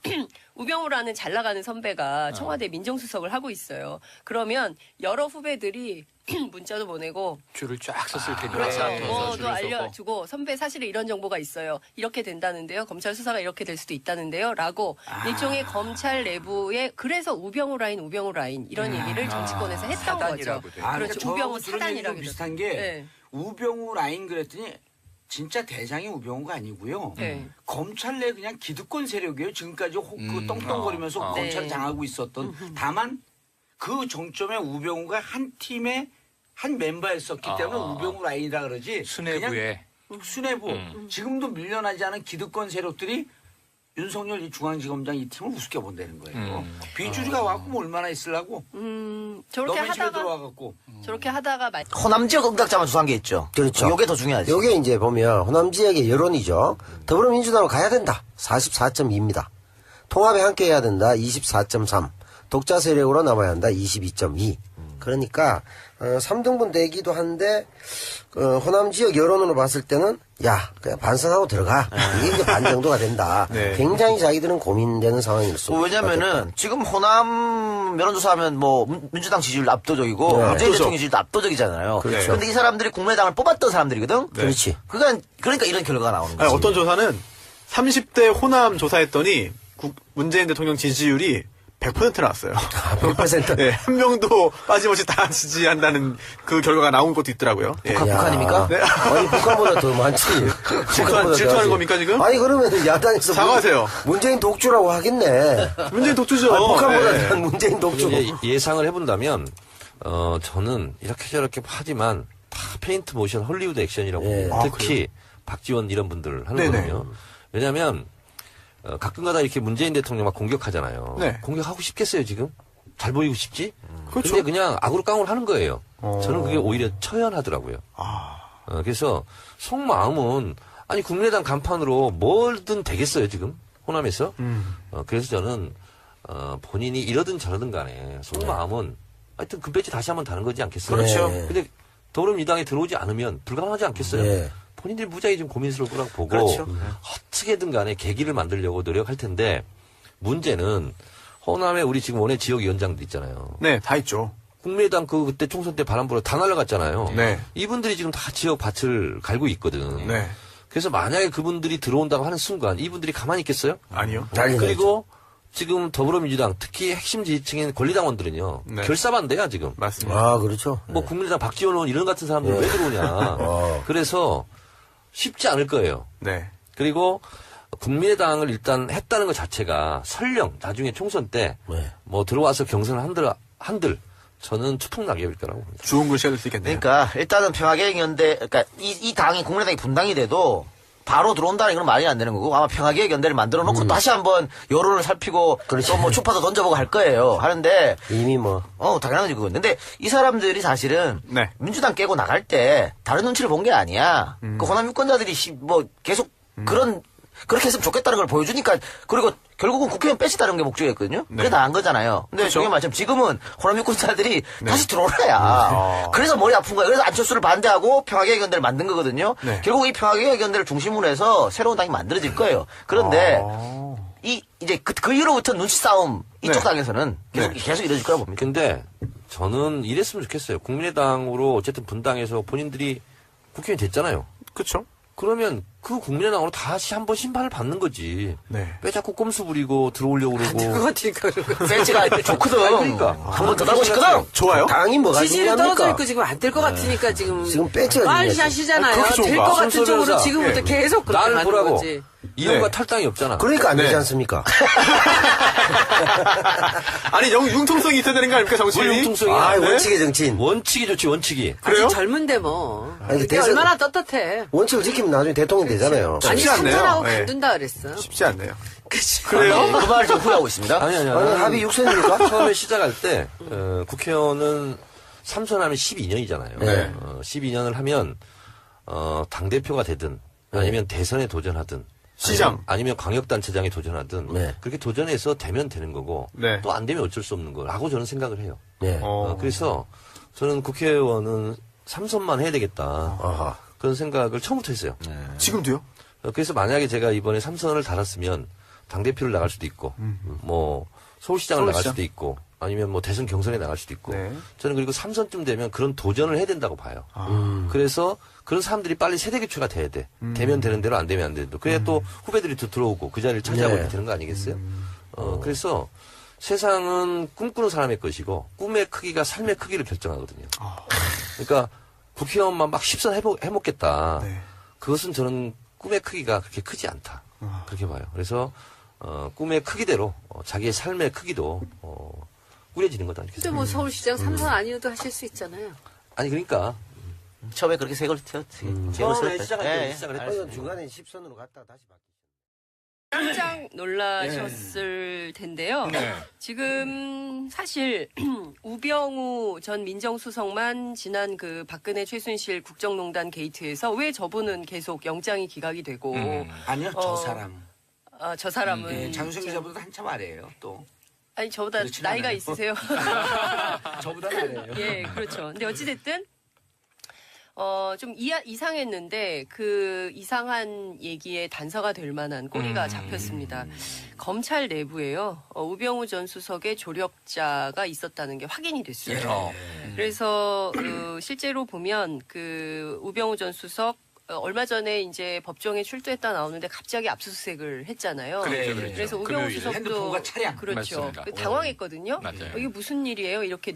우병우라는 잘 나가는 선배가 청와대 민정수석을 하고 있어요. 그러면 여러 후배들이 문자도 보내고 줄을 쫙 섰을 텐데. 그렇죠. 또 알려주고 선배 사실은 이런 정보가 있어요. 이렇게 된다는데요. 검찰 수사가 이렇게 될 수도 있다는데요. 라고 일종의 검찰 내부에 그래서 우병우 라인 이런 얘기를 정치권에서 했던 거죠. 그렇죠. 우병우 사단이라고 비슷한 게 우병우 라인 그랬더니 진짜 대장이 우병우가 아니고요. 검찰 내 그냥 기득권 세력이에요. 지금까지 그 떵떵거리면서 검찰을 장악하고 있었던. 다만 그 정점에 우병우가 한 팀의 한 멤버였었기 때문에 우병우 라인이라 그러지. 수뇌부에. 수뇌부. 지금도 밀려나지 않은 기득권 세력들이 윤석열 이 중앙지검장 이 팀을 우습게 본다는 거예요. 비주류가 와갖고 뭐 얼마나 있으려고. 저렇게 하다가 호남 지역 응답자만 조사한 게 있죠. 그렇죠. 요게 더 중요하지. 요게 이제 보면 호남 지역의 여론이죠. 더불어민주당으로 가야 된다 44.2입니다. 통합에 함께 해야 된다 24.3. 독자 세력으로 남아야 한다 22.2. 그러니까 3등분 되기도 한데 호남 지역 여론으로 봤을 때는 그냥 반성하고 들어가. 이게 이제 반 정도가 된다. 굉장히 자기들은 고민되는 상황일 수. 왜냐면은 지금 호남 여론조사하면 뭐 민주당 지지율 압도적이고 문재인 대통령 지지율도 압도적이잖아요. 그렇죠. 그런데 이 사람들이 국민의당을 뽑았던 사람들이거든. 그렇지. 그러니까 이런 결과가 나오는 거지. 어떤 조사는 30대 호남 조사했더니 문재인 대통령 지지율이 100% 나왔어요. 100%? 네, 한 명도 빠짐없이 다 지지한다는 그 결과가 나온 것도 있더라고요. 북한입니까? 네. 아니, 북한보다 더 많지. 질투하는 겁니까, 지금? 아니, 그러면 야당에서. 사과하세요. 문재인 독주라고 하겠네. 문재인 독주죠. 아니, 북한보다 문재인 독주. 예상을 해본다면, 저는 이렇게 저렇게 하지만 다 페인트 모션 헐리우드 액션이라고 봅니다. 특히 박지원 이런 분들 하는 거거든요. 왜냐면, 가끔가다 이렇게 문재인 대통령 막 공격하잖아요. 공격하고 싶겠어요, 지금? 잘 보이고 싶지? 근데 그냥 악으로 깡으로 하는 거예요. 저는 그게 오히려 처연하더라고요. 그래서 속마음은 아니 국민의당 간판으로 뭐든 되겠어요 지금 호남에서. 그래서 저는 본인이 이러든 저러든 간에 속마음은 하여튼 금배지 다시 한번 다는 거지 않겠어요? 그렇죠. 근데 더불어민주당에 들어오지 않으면 불가능하지 않겠어요? 네. 본인들이 무지하게 좀 고민스러울 거라고 보고 그렇죠. 어떻게든 간에 계기를 만들려고 노력할 텐데 문제는 호남에 우리 지금 원외 지역위원장들 있잖아요. 네, 다 있죠. 국민의당 그때 총선 때 바람 불어 다 날아갔잖아요. 네. 이분들이 지금 다 지역 밭을 갈고 있거든. 네. 그래서 만약에 그분들이 들어온다고 하는 순간 이분들이 가만히 있겠어요? 아니요. 그리고 지금 더불어민주당 특히 핵심 지지층인 권리당원들은요. 네. 결사반대야 지금. 맞습니다. 아, 그렇죠. 뭐 국민의당 박지원 의원 이런 같은 사람들 왜 들어오냐. 그래서 쉽지 않을 거예요. 네. 그리고 국민의당을 일단 했다는 것 자체가 설령 나중에 총선 때 뭐 들어와서 경선을 한들 저는 추풍낙엽일 거라고 봅니다. 좋은 글씨가 될 수 있겠네요. 그러니까 일단은 평화개혁연대, 그러니까 이 당이 국민의당이 분당이 돼도 바로 들어온다는 건 말이 안 되는 거고 아마 평화개혁연대를 만들어 놓고 다시 한번 여론을 살피고 또 뭐 추파도 던져보고 할 거예요. 하는데 이미 뭐. 당연하지 그건. 근데 이 사람들이 사실은 네. 민주당 깨고 나갈 때 다른 눈치를 본 게 아니야. 그 호남 유권자들이 뭐 계속 그렇게 했으면 좋겠다는 걸 보여주니까 그리고 결국은 국회의원 빼시다는 게 목적이었거든요. 네. 그게 나은 거잖아요. 근데 그렇죠. 저게 말씀 지금은 호남 유권자들이 다시 들어오라야. 그래서 머리 아픈 거예요. 그래서 안철수를 반대하고 평화개혁연대를 만든 거거든요. 네. 결국 이 평화개혁연대를 중심으로 해서 새로운 당이 만들어질 거예요. 그런데 이제 그 이후로부터 눈치 싸움 이쪽 네. 당에서는 계속 이뤄질 거라고 봅니다. 근데 저는 이랬으면 좋겠어요. 국민의당으로 어쨌든 분당해서 본인들이 국회의원이 됐잖아요. 그렇죠. 그러면 그 국민의당으로 다시 한번 심판을 받는 거지. 네. 왜 자꾸 꼼수 부리고 들어오려고 그러고. 그거 같으니까 그러고. 배지가 좋거든. 그러니까. 한번 더 가고 싶거든. 좋아요. 당이 뭐가 지지율이 떨어져 중요합니까? 있고 지금 안 될 것 같으니까 지금 배지가 말샷이잖아요. 그렇게 좋은가? 될 것 같은 쪽으로 순서대로자. 지금부터 계속 그렇게 나를 가는 보라고. 거지. 이용과 네. 탈당이 없잖아. 그러니까 안 되지 네. 않습니까? 아니 융통성이 있어야 되는 거 아닙니까 정치인이? 뭘 융통성이야? 아, 네? 원칙의 정치인. 원칙이 좋지 원칙이. 그래요? 아직 젊은데 뭐. 아니, 그게 대선- 얼마나 떳떳해. 원칙을 지키면 나중에 대통령 되잖아요. 아니 쉽지 않네요. 삼선하고 네. 간둔다 그랬어. 쉽지 않네요. 그치. 그래요? 그 말을 좀 후회하고 있습니다. 아니 아니, 나는 합의 6선입니까? 처음에 시작할 때 국회의원은 3선하면 12년이잖아요. 네. 12년을 하면 당대표가 되든 아니면 대선에 도전하든 시장. 아니면 광역단체장에 도전하든 네. 그렇게 도전해서 되면 되는 거고 네. 또 안 되면 어쩔 수 없는 거라고 저는 생각을 해요. 네. 그래서 저는 국회의원은 3선만 해야 되겠다. 아하. 그런 생각을 처음부터 했어요. 지금도요? 그래서 만약에 제가 이번에 3선을 달았으면 당대표를 나갈 수도 있고 뭐 서울시장을 나갈 수도 있고 아니면 뭐 대선 경선에 나갈 수도 있고 네. 저는 그리고 3선쯤 되면 그런 도전을 해야 된다고 봐요. 그래서 그런 사람들이 빨리 세대 교체가 돼야 돼. 되면 되는 대로 안 되면 안 되는 대로. 그래야 또 후배들이 또 들어오고 그 자리를 차지하고 네. 이렇게 되는 거 아니겠어요? 그래서 세상은 꿈꾸는 사람의 것이고 꿈의 크기가 삶의 크기를 결정하거든요. 그러니까 국회의원만 막 10선 해먹겠다. 네. 그것은 저는 꿈의 크기가 그렇게 크지 않다. 그렇게 봐요. 그래서 꿈의 크기대로 자기의 삶의 크기도 꾸려지는 거다. 이렇게 근데 뭐 서울시장 3선 아니어도 하실 수 있잖아요. 아니 그러니까 처음에 그렇게 색을 처음에 시작할 때 예, 시작을 그래서 했거든요. 중간에 10선으로 갔다가 다시 바뀌 깜짝 놀라셨을 텐데요. 네. 지금 사실 우병우 전 민정수석만 지난 그 박근혜 최순실 국정농단 게이트에서 왜 저분은 계속 영장이 기각이 되고 아니요, 저 사람. 저 사람은 네, 장수영 기자보다 한참 아래예요, 또. 아니 저보다 그렇진 나이가 않아요. 있으세요. 저보다 아래예요. 예, 그렇죠. 근데 어찌됐든, 좀 이상했는데, 그 이상한 얘기에 단서가 될 만한 꼬리가 잡혔습니다. 검찰 내부에요, 우병우 전 수석의 조력자가 있었다는 게 확인이 됐어요. 그래서, 실제로 보면, 그 우병우 전 수석, 얼마 전에 이제 법정에 출두했다 나오는데 갑자기 압수수색을 했잖아요. 그렇죠. 그래서 우병우 금요일에. 수석도 핸드폰과 차량. 그렇죠. 맞습니다. 당황했거든요. 맞아요. 이게 무슨 일이에요? 이렇게